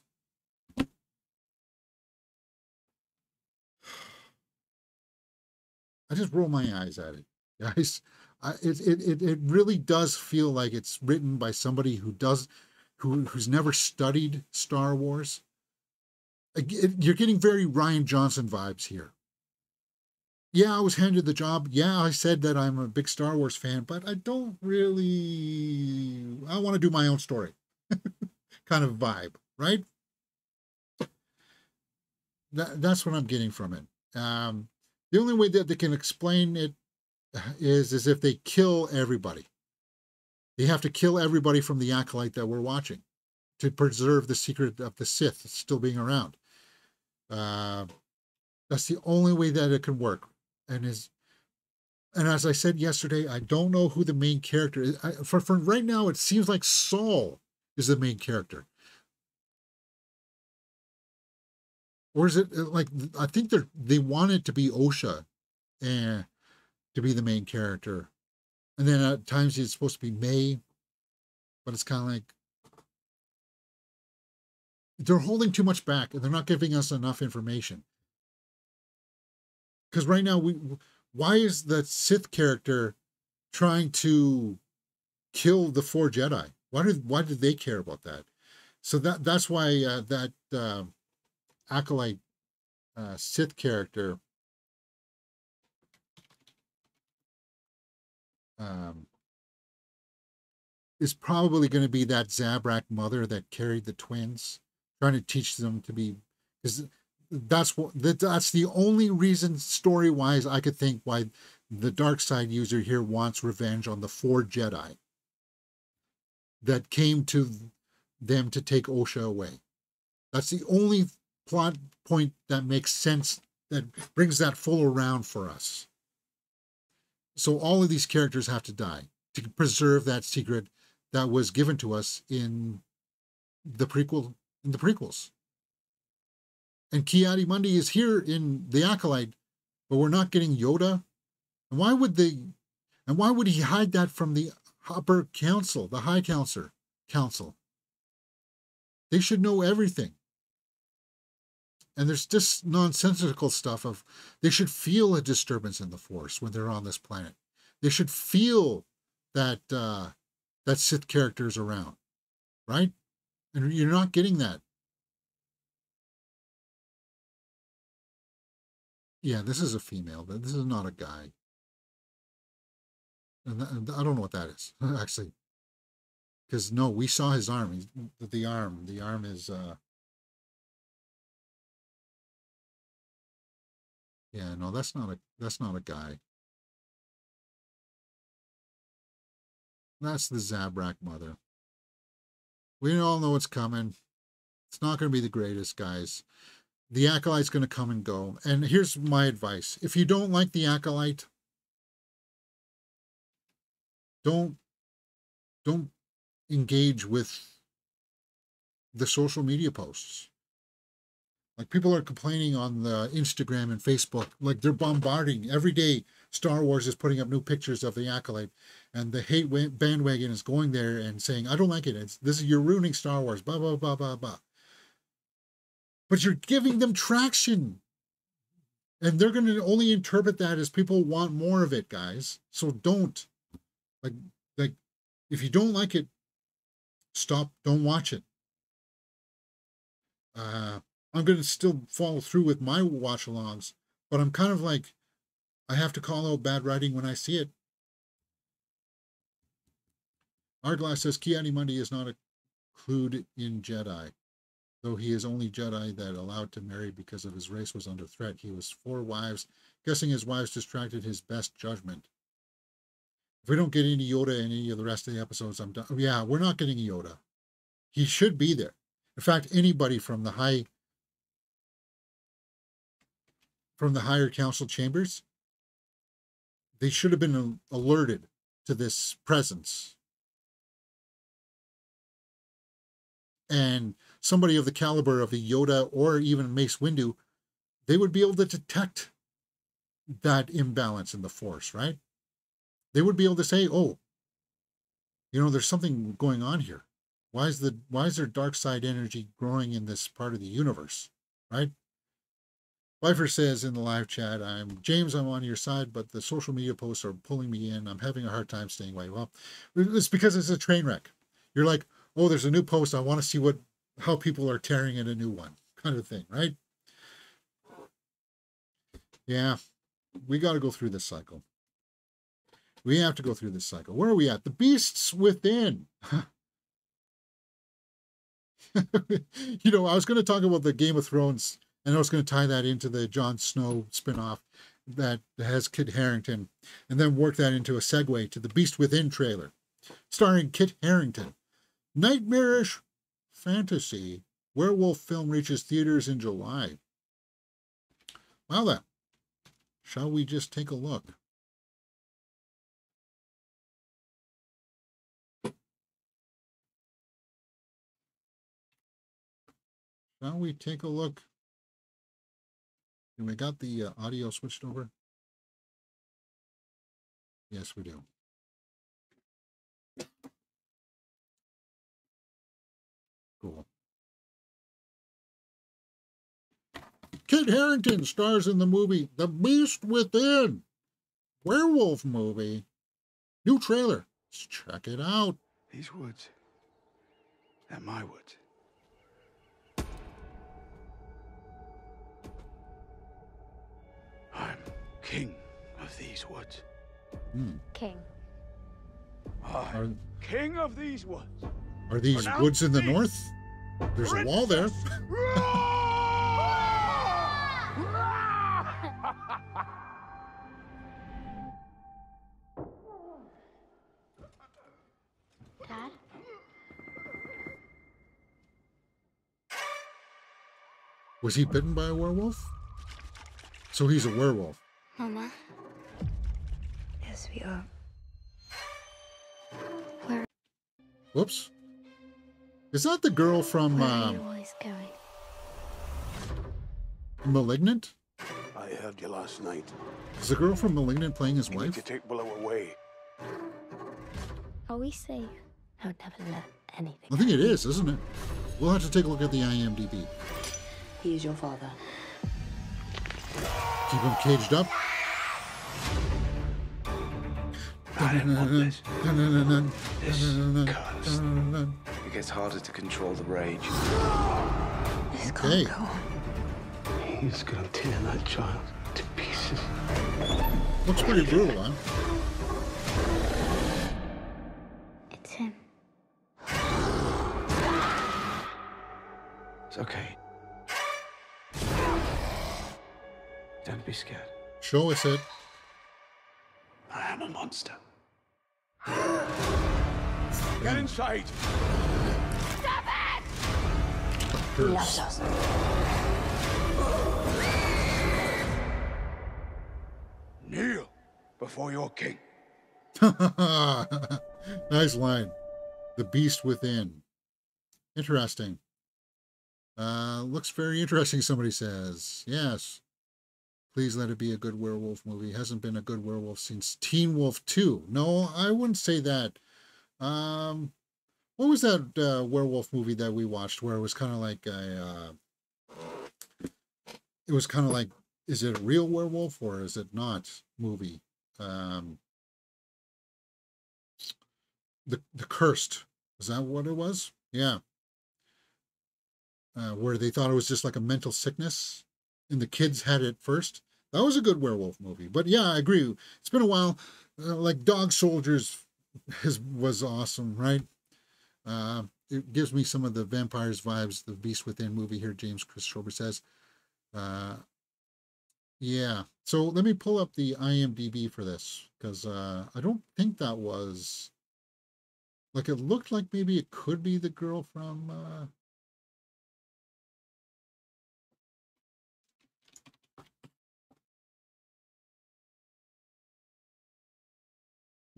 I just roll my eyes at it, guys. It really does feel like it's written by somebody who's never studied Star Wars. You're getting very Rian Johnson vibes here. Yeah, I was handed the job. Yeah, I said that I'm a big Star Wars fan, but I don't really... I want to do my own story. Kind of vibe, right? That's what I'm getting from it. The only way that they can explain it is if they kill everybody. They have to kill everybody from the Acolyte that we're watching. to preserve the secret of the Sith still being around. That's the only way that it can work. And as I said yesterday, I don't know who the main character is. For right now, it seems like Saul is the main character. Or is it like, I think they want it to be Osha and to be the main character. And then at times it's supposed to be May, but it's kind of like they're holding too much back and they're not giving us enough information. Because right now, why is the Sith character trying to kill the 4 Jedi? Why did they care about that? So that's why that acolyte Sith character is probably going to be that Zabrak mother that carried the twins, trying to teach them to be, because that's the only reason story-wise I could think why the dark side user here wants revenge on the 4 Jedi that came to them to take Osha away. That's the only plot point that makes sense, that brings that full around for us. So all of these characters have to die to preserve that secret that was given to us in the prequels. And Ki-Adi-Mundi is here in the Acolyte, but we're not getting Yoda. And why would he hide that from the upper council, the High Council? They should know everything. And there's just nonsensical stuff of they should feel a disturbance in the Force when they're on this planet. They should feel that that Sith character is around, right? And you're not getting that. Yeah, this is a female, but this is not a guy. And I don't know what that is, actually. Because, no, we saw his arm. The arm is... Yeah, no, that's not a guy. That's the Zabrak mother. We all know it's coming. It's not going to be the greatest, guys. The Acolyte's going to come and go. And here's my advice. If you don't like the Acolyte, don't engage with the social media posts. Like, people are complaining on the Instagram and Facebook, like they're bombarding every day. Star Wars is putting up new pictures of the Acolyte, and the hate bandwagon is going there and saying, I don't like it. You're ruining Star Wars, blah, blah, blah, blah, blah. But you're giving them traction. And they're going to only interpret that as people want more of it, guys. So don't. Like, if you don't like it, stop, don't watch it. I'm going to still follow through with my watch-alongs, but I'm kind of like, I have to call out bad writing when I see it. Arglass says Ki-Adi-Mundi is not included in Jedi, though he is only Jedi that allowed to marry because of his race was under threat. He was 4 wives, guessing his wives distracted his best judgment. If we don't get any Yoda in any of the rest of the episodes, I'm done. Yeah, we're not getting Yoda. He should be there. In fact, anybody from the higher council chambers, they should have been alerted to this presence. And somebody of the caliber of a Yoda or even Mace Windu, they would be able to detect that imbalance in the Force, right? They would be able to say, oh, there's something going on here. Why is there dark side energy growing in this part of the universe, right? Pfeiffer says in the live chat, I'm on your side, but the social media posts are pulling me in. I'm having a hard time staying away. Well, it's because it's a train wreck. You're like, oh, there's a new post. I want to see how people are tearing at a new one, kind of thing, right? Yeah, we got to go through this cycle. We have to go through this cycle. Where are we at? The Beasts Within. I was going to talk about the Game of Thrones, and I was going to tie that into the Jon Snow spinoff that has Kit Harington, and then work that into a segue to the Beast Within trailer, starring Kit Harington. Nightmarish fantasy werewolf film reaches theaters in July. Well then, shall we just take a look? Shall we take a look? And we got the audio switched over? Yes, we do. Cool. Kit Harington stars in the movie The Beast Within. Werewolf movie. New trailer. Let's check it out. These woods, they're my woods. I'm king of these woods. King. I'm king of these woods. Are these Pronounce woods in the me north? There's a wall there. Dad? Was he bitten by a werewolf? So he's a werewolf. Mama? Yes, we are. Where Whoops. Is that the girl from are you always going? Malignant? I heard you last night. Is the girl from Malignant playing his You need wife? to take Willow away. Are we safe? I would never let anything. I think it is, isn't it? We'll have to take a look at the IMDb. He is your father. Keep him caged up. I didn't want this. This curse. It gets harder to control the rage. This Okay. can't go on. He's gonna tear that child to pieces. Looks pretty brutal, huh? It's him. It's okay. Don't be scared. Show us it. I am a monster. Get inside! He loves us. Kneel before your king. Nice line. The Beast Within. Interesting. Looks very interesting, somebody says. Yes. Please let it be a good werewolf movie. Hasn't been a good werewolf since Teen Wolf 2. No, I wouldn't say that. What was that werewolf movie that we watched where it was kind of like a... it was kind of like, is it a real werewolf or is it not movie? The Cursed. Is that what it was? Yeah. Where they thought it was just like a mental sickness and the kids had it first. That was a good werewolf movie. But yeah, I agree. It's been a while. Like Dog Soldiers was awesome, right? It gives me some of the vampires vibes, the Beast Within movie here, James Chris Schober says. Yeah. So let me pull up the IMDb for this because I don't think that was... Like, it looked like maybe it could be the girl from...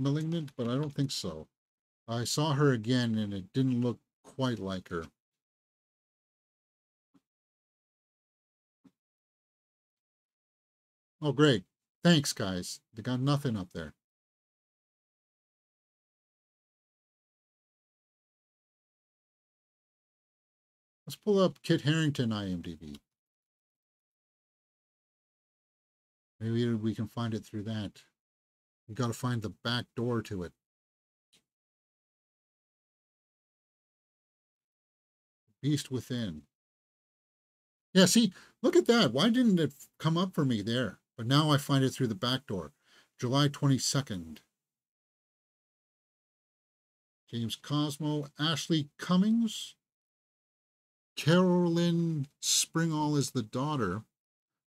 Malignant, but I don't think so. I saw her again and it didn't look quite like her. Oh, great. Thanks, guys. They got nothing up there. Let's pull up Kit Harington IMDb. Maybe we can find it through that. We got to find the back door to it. Beast Within. Yeah, see, look at that. Why didn't it come up for me there? But now I find it through the back door. July 22nd. James Cosmo, Ashley Cummings. Carolyn Springall is the daughter.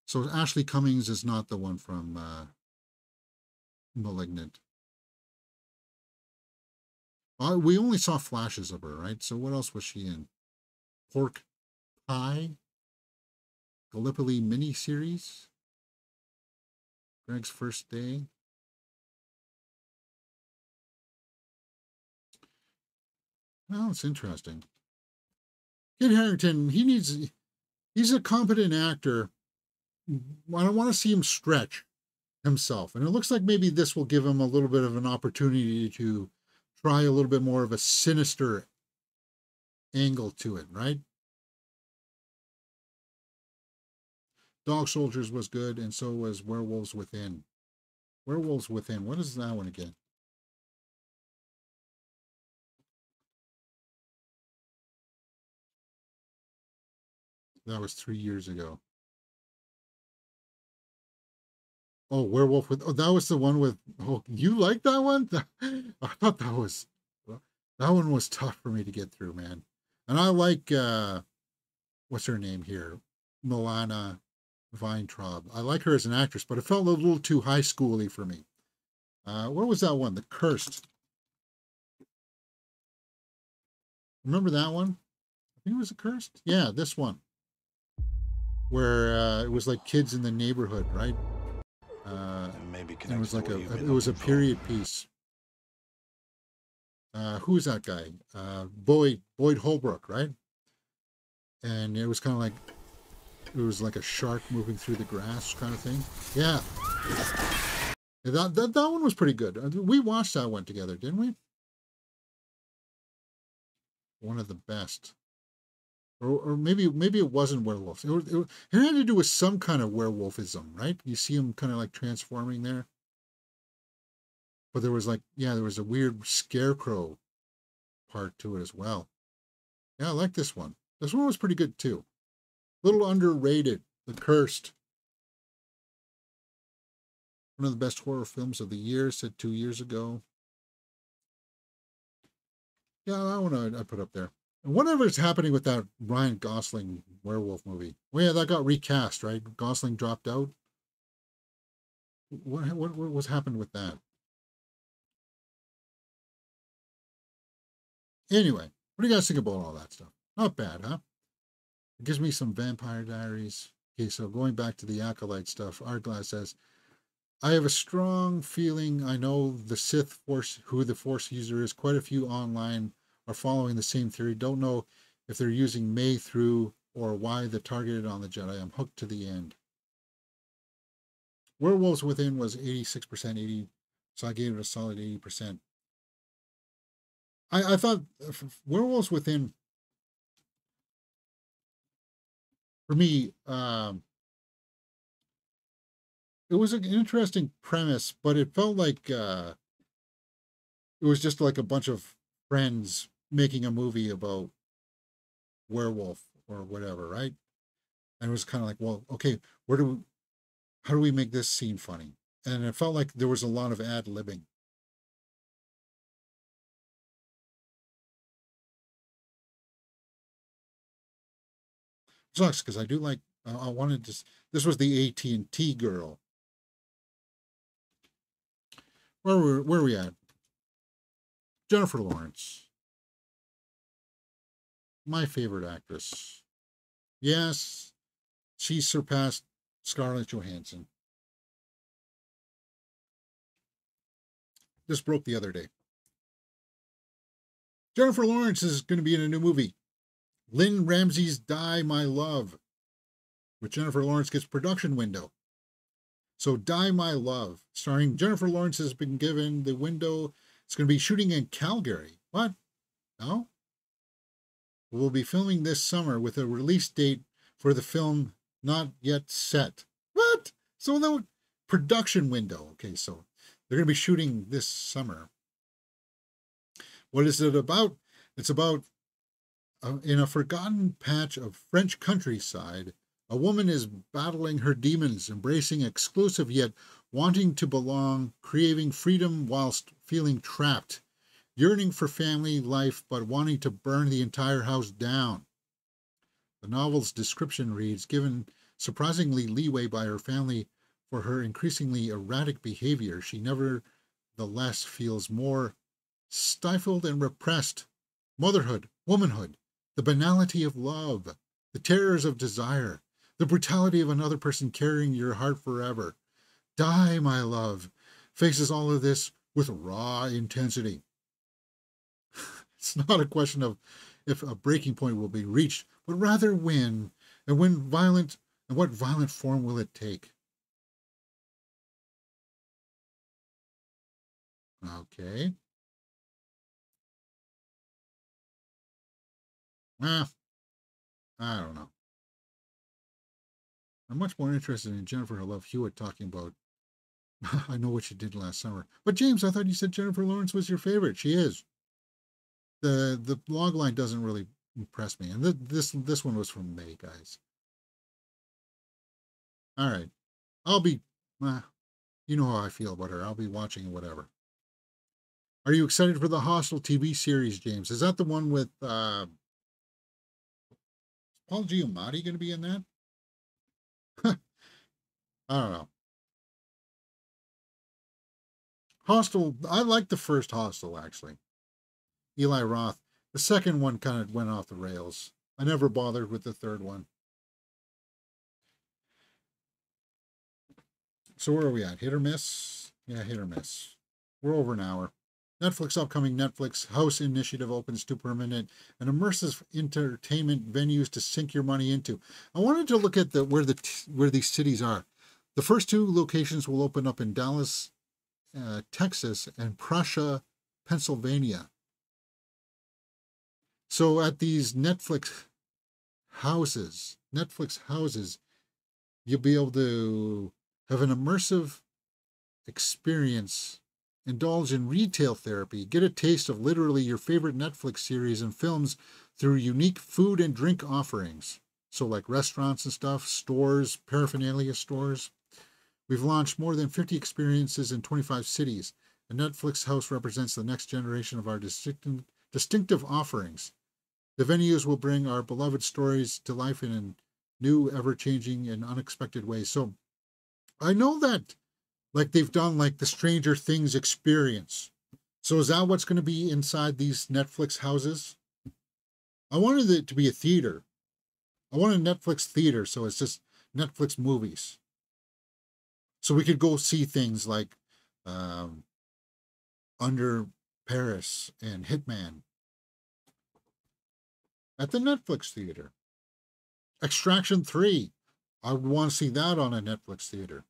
So Ashley Cummings is not the one from Malignant. We only saw flashes of her, right? So what else was she in? Pork Pie, Gallipoli miniseries, Greg's First Day. Well, it's interesting. Kid Harington, he's a competent actor. I don't want to see him stretch himself. And it looks like maybe this will give him a little bit of an opportunity to try a little bit more of a sinister angle to it, right? Dog Soldiers was good, and so was Werewolves Within. Werewolves Within, what is that one again? That was 3 years ago. Oh, Werewolf with, oh, that was the one with, oh, you like that one? I thought that one was tough for me to get through, man. And I like, what's her name here? Milana Weintraub. I like her as an actress, but it felt a little too high schooly for me. What was that one? The Cursed. Remember that one? I think it was The Cursed. Yeah, this one. Where it was like kids in the neighborhood, right? Maybe it was like it was a period piece. Who is that guy? Boyd Holbrook, right? And it was kind of like, it was like a shark moving through the grass kind of thing. Yeah. That one was pretty good. We watched that one together, didn't we? One of the best. Or maybe it wasn't werewolves. It had to do with some kind of werewolfism, right? You see him kind of like transforming there. But there was like, yeah, there was a weird scarecrow part to it as well. Yeah, I like this one. This one was pretty good too. A little underrated. The Cursed. One of the best horror films of the year, said 2 years ago. Yeah, that one I put up there. And whatever's happening with that Ryan Gosling werewolf movie. Well, yeah, that got recast, right? Gosling dropped out. What's happened with that? Anyway, what do you guys think about all that stuff? Not bad, huh? It gives me some Vampire Diaries. Okay, so going back to the Acolyte stuff, Artglass says, I have a strong feeling I know the Sith Force, who the Force user is. Quite a few online are following the same theory. Don't know if they're using May through or why they're targeted on the Jedi. I'm hooked to the end. Werewolves Within was 86%, 80, so I gave it a solid 80%. I thought Werewolves Within, for me, it was an interesting premise, but it felt like it was just like a bunch of friends making a movie about werewolf or whatever, right? And it was kind of like, well, okay, how do we make this scene funny? And it felt like there was a lot of ad-libbing. Sucks because I do like, I wanted to, this was the AT&T girl. Where are we at? Jennifer Lawrence. My favorite actress. Yes, she surpassed Scarlett Johansson. This broke the other day. Jennifer Lawrence is going to be in a new movie. Lynn Ramsey's Die My Love, with Jennifer Lawrence gets production window. So Die My Love, starring Jennifer Lawrence, has been given the window. It's going to be shooting in Calgary. What? No? We'll be filming this summer with a release date for the film not yet set. What? So the production window. Okay, so they're going to be shooting this summer. What is it about? It's about in a forgotten patch of French countryside, a woman is battling her demons, embracing exclusive yet wanting to belong, craving freedom whilst feeling trapped, yearning for family life but wanting to burn the entire house down. The novel's description reads, given surprisingly leeway by her family for her increasingly erratic behavior, she nevertheless feels more stifled and repressed. Motherhood, womanhood, the banality of love, the terrors of desire, the brutality of another person carrying your heart forever. Die, my love, faces all of this with raw intensity. It's not a question of if a breaking point will be reached, but rather when, and what violent form will it take? Okay. I don't know. I'm much more interested in Jennifer Love Hewitt talking about I know what you did last summer. But James, I thought you said Jennifer Lawrence was your favorite. She is. The log line doesn't really impress me. And this one was from May, guys. All right. I'll be, you know how I feel about her. I'll be watching whatever. Are you excited for the Hostel TV series, James? Is that the one with Paul Giamatti going to be in that? I don't know. Hostel, I like the first Hostel, actually. Eli Roth. The second one kind of went off the rails. I never bothered with the third one. So where are we at? Hit or miss? Yeah, hit or miss. We're over an hour. Netflix upcoming Netflix House Initiative opens 2 permanent and immersive entertainment venues to sink your money into. I wanted to look at where these cities are. The first 2 locations will open up in Dallas, Texas, and Prussia, Pennsylvania. So at these Netflix houses, you'll be able to have an immersive experience, indulge in retail therapy, get a taste of literally your favorite Netflix series and films through unique food and drink offerings. So like restaurants and stuff, stores, paraphernalia stores. We've launched more than 50 experiences in 25 cities. A Netflix house represents the next generation of our distinctive offerings. The venues will bring our beloved stories to life in new, ever-changing, and unexpected ways. So I know that like they've done like the Stranger Things experience. So is that what's going to be inside these Netflix houses? I wanted it to be a theater. I want a Netflix theater, so it's just Netflix movies. So we could go see things like Under Paris and Hitman at the Netflix theater. Extraction 3. I would want to see that on a Netflix theater.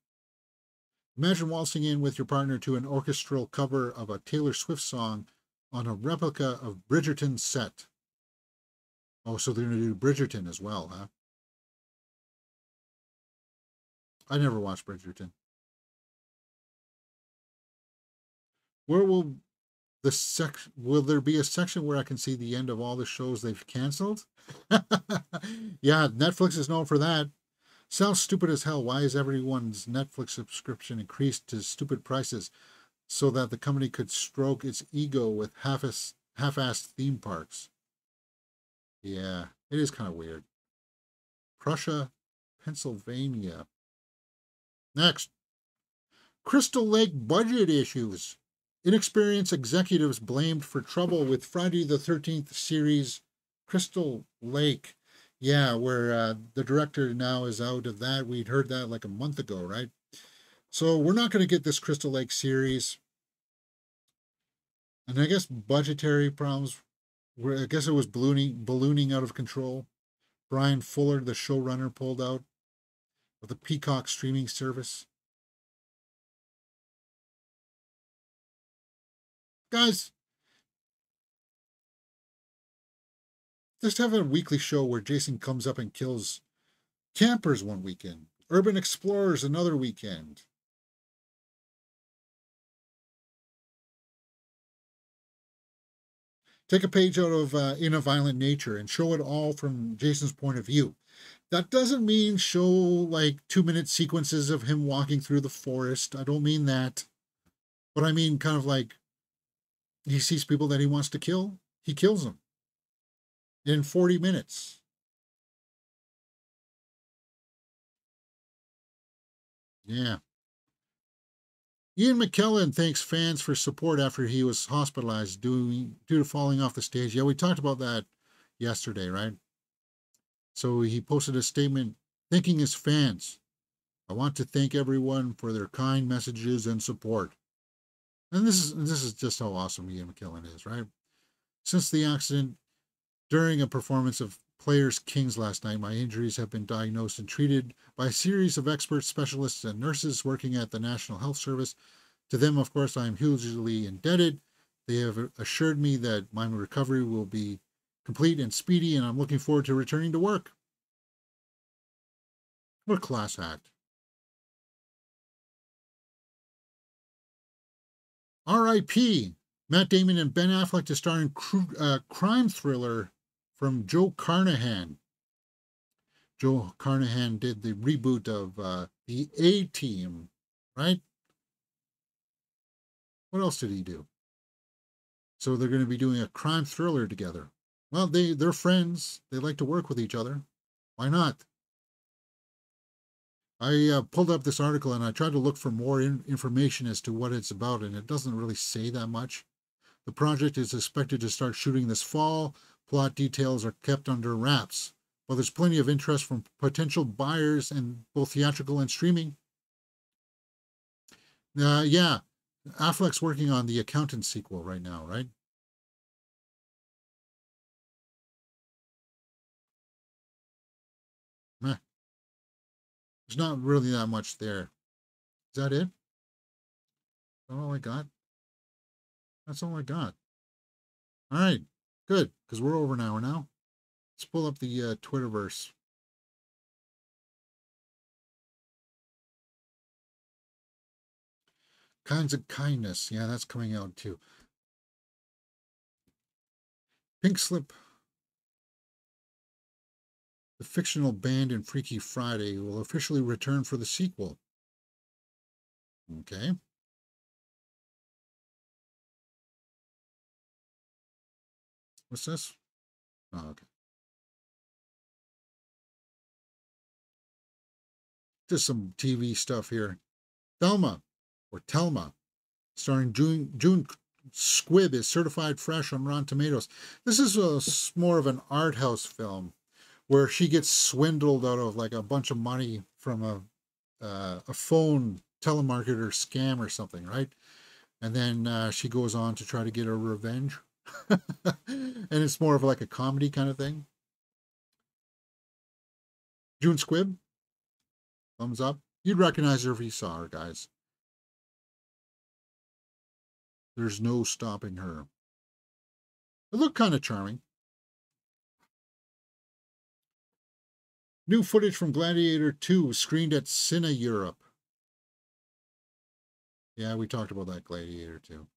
Imagine waltzing in with your partner to an orchestral cover of a Taylor Swift song on a replica of Bridgerton's set. Oh, so they're going to do Bridgerton as well, huh? I never watched Bridgerton. Where will will there be a section where I can see the end of all the shows they've canceled? Yeah, Netflix is known for that. Sounds stupid as hell. Why is everyone's Netflix subscription increased to stupid prices so that the company could stroke its ego with half-assed theme parks? Yeah, it is kind of weird. Prussia, Pennsylvania. Next. Crystal Lake budget issues. Inexperienced executives blamed for trouble with Friday the 13th series Crystal Lake. Yeah, where the director now is out of that. We'd heard that like a month ago, right? So we're not going to get this Crystal Lake series. And I guess budgetary problems, I guess it was ballooning out of control. Brian Fuller, the showrunner, pulled out of the Peacock streaming service. Guys, just have a weekly show where Jason comes up and kills campers one weekend, urban explorers another weekend. Take a page out of In a Violent Nature and show it all from Jason's point of view. That doesn't mean show like 2-minute sequences of him walking through the forest. I don't mean that. But I mean kind of like he sees people that he wants to kill, he kills them in 40 minutes. Yeah. Ian McKellen thanks fans for support after he was hospitalized due to falling off the stage. Yeah, we talked about that yesterday, right? So he posted a statement thanking his fans. I want to thank everyone for their kind messages and support. And this is just how awesome Ian McKellen is, right? Since the accident during a performance of Players Kings last night, my injuries have been diagnosed and treated by a series of expert specialists and nurses working at the National Health Service. To them, of course, I am hugely indebted. They have assured me that my recovery will be complete and speedy, and I'm looking forward to returning to work. What a class act. R.I.P. Matt Damon and Ben Affleck to star in crime thriller from Joe Carnahan. Joe Carnahan did the reboot of the A-Team, right? What else did he do? So they're going to be doing a crime thriller together. Well, they're friends. They like to work with each other. Why not? I pulled up this article and I tried to look for more information as to what it's about, and it doesn't really say that much. The project is expected to start shooting this fall. Plot details are kept under wraps, but there's plenty of interest from potential buyers in both theatrical and streaming. Yeah, Affleck's working on the Accountant sequel right now, right? Meh. There's not really that much there. Is that it? Is that all I got? That's all I got. All right, good, because we're over an hour now. Let's pull up the Twitterverse. Kinds of Kindness. Yeah, that's coming out too. Pink Slip. The fictional band in Freaky Friday will officially return for the sequel. Okay. What's this? Oh, okay. Just some TV stuff here. Thelma, or Telma, starring June Squibb, is certified fresh on Rotten Tomatoes. This is more of an art house film where she gets swindled out of like a bunch of money from a phone telemarketer scam or something, right? And then she goes on to try to get her revenge. And it's more of like a comedy kind of thing. June Squibb, thumbs up. You'd recognize her if you saw her, guys. There's no stopping her. It looked kind of charming. New footage from Gladiator 2 screened at Cine Europe. Yeah, we talked about that Gladiator 2.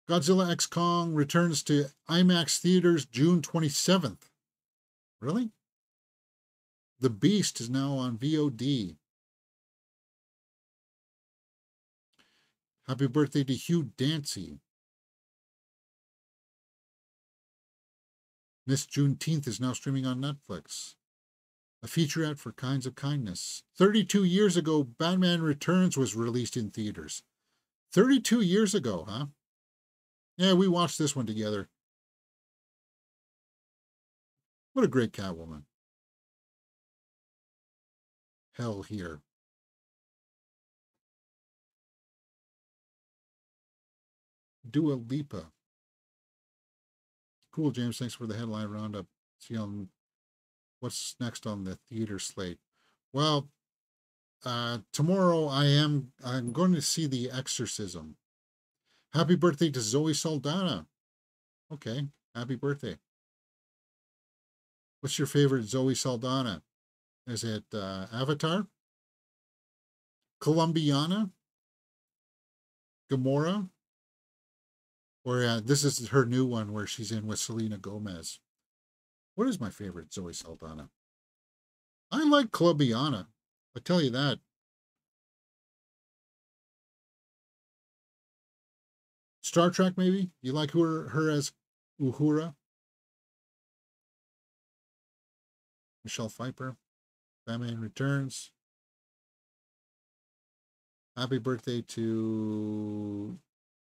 Godzilla X Kong returns to IMAX theaters June 27th. Really? The Beast is now on VOD. Happy birthday to Hugh Dancy. Miss Juneteenth is now streaming on Netflix. A featurette for Kinds of Kindness. 32 years ago, Batman Returns was released in theaters. 32 years ago, huh? Yeah, we watched this one together. What a great Catwoman. Hell here. Dua Lipa. Cool, James. Thanks for the headline roundup. See on what's next on the theater slate. Well, tomorrow I'm going to see The Exorcism. Happy birthday to Zoe Saldana. Okay, happy birthday. What's your favorite Zoe Saldana? Is it Avatar? Colombiana? Gamora? Or this is her new one where she's in with Selena Gomez. What is my favorite Zoe Saldana? I like Colombiana. I tell you that. Star Trek, maybe? You like her as Uhura? Michelle Pfeiffer. Batman Returns. Happy birthday to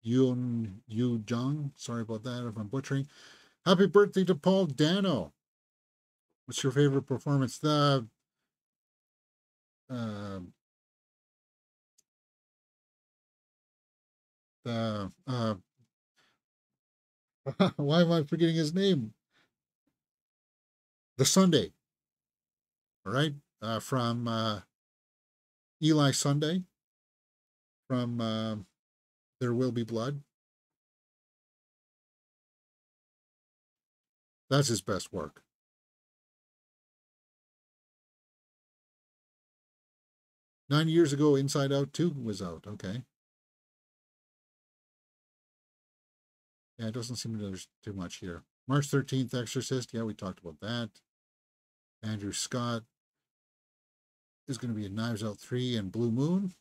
Yoon Yu Jung. Sorry about that if I'm butchering. Happy birthday to Paul Dano. What's your favorite performance? Uh, why am I forgetting his name? The Sunday, all right? From Eli Sunday, from There Will Be Blood. That's his best work. Nine years ago, Inside Out 2 was out. Okay. Yeah, it doesn't seem there's too much here. March 13th, Exorcist. Yeah, we talked about that. Andrew Scott is going to be in Knives Out 3 and Blue Moon.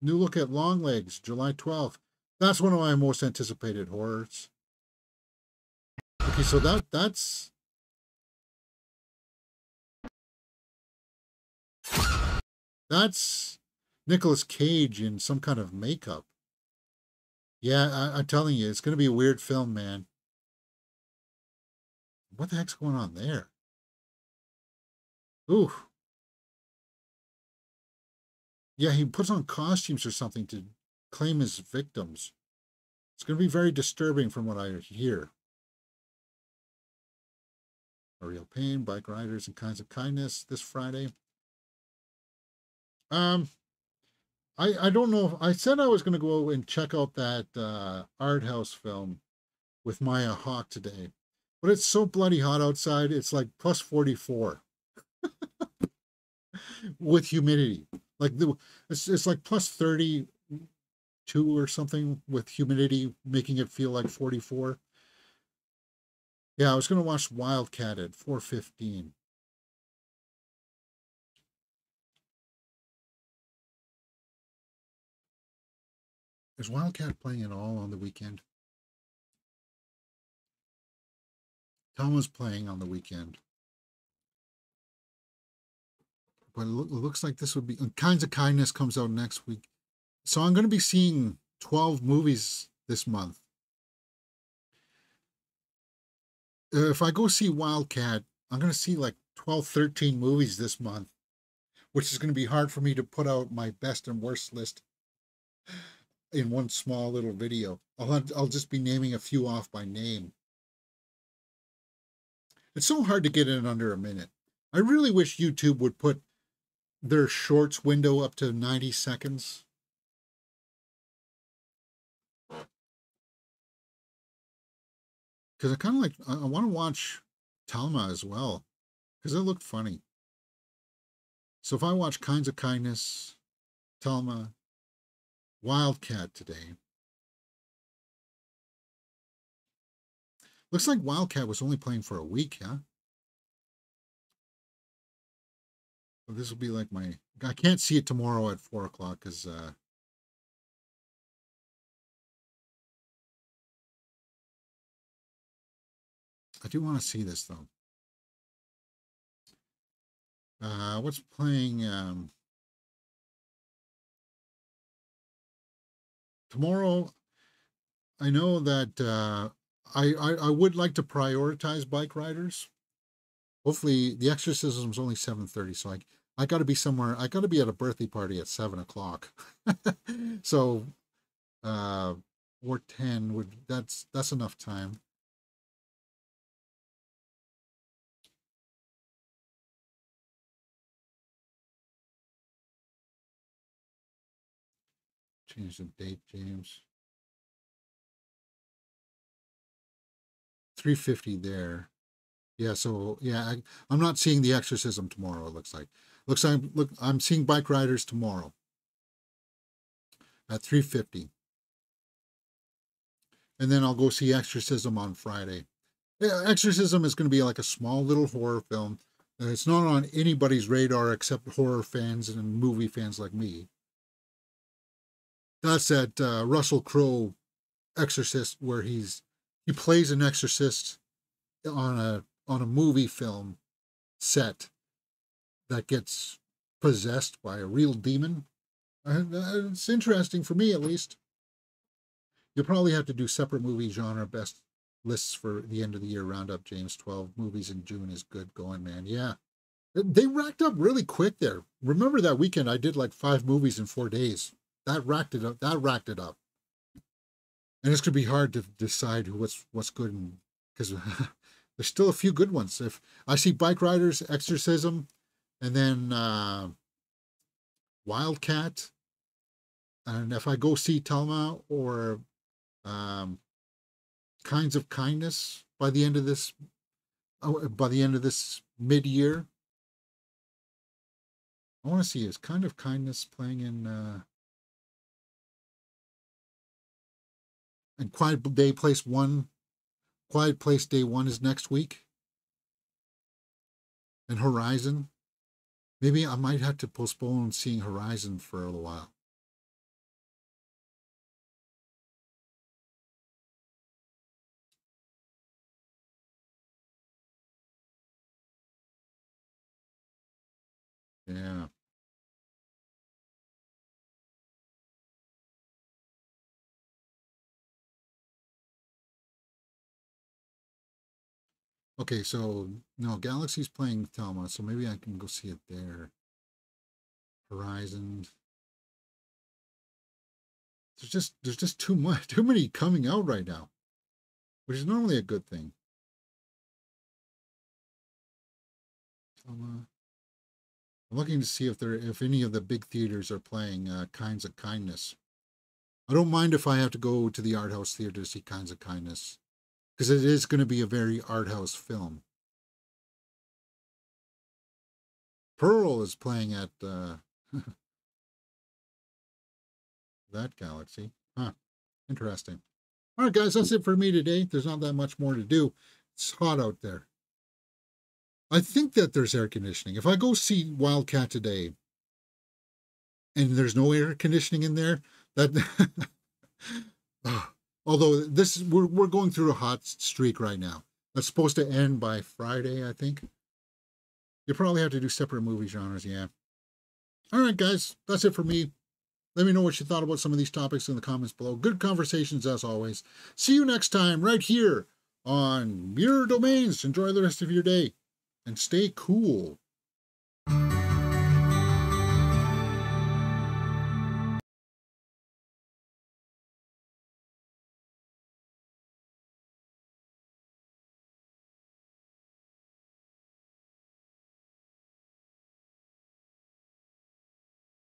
New look at Longlegs, July 12th. That's one of my most anticipated horrors. Okay, so that's Nicolas Cage in some kind of makeup. Yeah, I'm telling you, it's going to be a weird film, man. What the heck's going on there? Ooh. Yeah, he puts on costumes or something to claim his victims. It's going to be very disturbing from what I hear. A Real Pain, Bikeriders, and Kinds of Kindness this Friday. I don't know. I said I was going to go and check out that art house film with Maya Hawke today. But it's so bloody hot outside. It's like plus 44 with humidity. Like it's like plus 32 or something with humidity, making it feel like 44. Yeah, I was going to watch Wildcat at 4:15. Is Wildcat playing at all on the weekend? Tom was playing on the weekend. But it looks like this would be... Kinds of Kindness comes out next week. So I'm going to be seeing 12 movies this month. If I go see Wildcat, I'm going to see like 12, 13 movies this month, which is going to be hard for me to put out my best and worst list in one small little video. I'll just be naming a few off by name. It's so hard to get in under a minute. I really wish YouTube would put their shorts window up to 90 seconds. Because I kind of like, I want to watch Talma as well, because it looked funny. So if I watch Kinds of Kindness, Talma, Wildcat today. Looks like Wildcat was only playing for a week, huh? So this will be like my... I can't see it tomorrow at 4 o'clock because... I do want to see this, though. What's playing... tomorrow, I know that I would like to prioritize Bikeriders. Hopefully, the Exorcism's only 7:30, so I got to be somewhere. I got to be at a birthday party at 7 o'clock. So, or 10 would that's enough time. Change the date, James. 3:50 there. Yeah, so yeah, I'm not seeing the Exorcism tomorrow. It looks like. I'm seeing Bikeriders tomorrow at 3:50, and then I'll go see Exorcism on Friday. Yeah, Exorcism is going to be like a small little horror film. It's not on anybody's radar except horror fans and movie fans like me. That's that Russell Crowe Exorcist, where he plays an exorcist on a movie film set that gets possessed by a real demon. It's interesting for me, at least. You'll probably have to do separate movie genre best lists for the end of the year roundup, James. 12 movies in June is good going, man. Yeah. They racked up really quick there. Remember that weekend I did like 5 movies in 4 days. That racked it up. And it's gonna be hard to decide what's good, because there's still a few good ones. If I see Bikeriders, Exorcism, and then Wildcat, and if I go see Telma or Kinds of Kindness by the end of this mid-year, I want to see is Kind of Kindness playing in and Quiet Place Day 1 is next week. And Horizon. Maybe I might have to postpone seeing Horizon for a little while. Yeah. Okay, so no, Galaxy's playing Thelma, so maybe I can go see it there. Horizon. There's just too many coming out right now, which is normally a good thing. Thelma. I'm looking to see if any of the big theaters are playing Kinds of Kindness. I don't mind if I have to go to the art house theater to see Kinds of Kindness, because it is going to be a very art house film. Pearl is playing at that Galaxy. Huh. Interesting. All right, guys, that's it for me today. There's not that much more to do. It's hot out there. I think that there's air conditioning. If I go see Wildcat today and there's no air conditioning in there, that although we're going through a hot streak right now. That's supposed to end by Friday, I think. You probably have to do separate movie genres, yeah. All right, guys, that's it for me. Let me know what you thought about some of these topics in the comments below. Good conversations as always. See you next time right here on Mirror Domains. Enjoy the rest of your day and stay cool.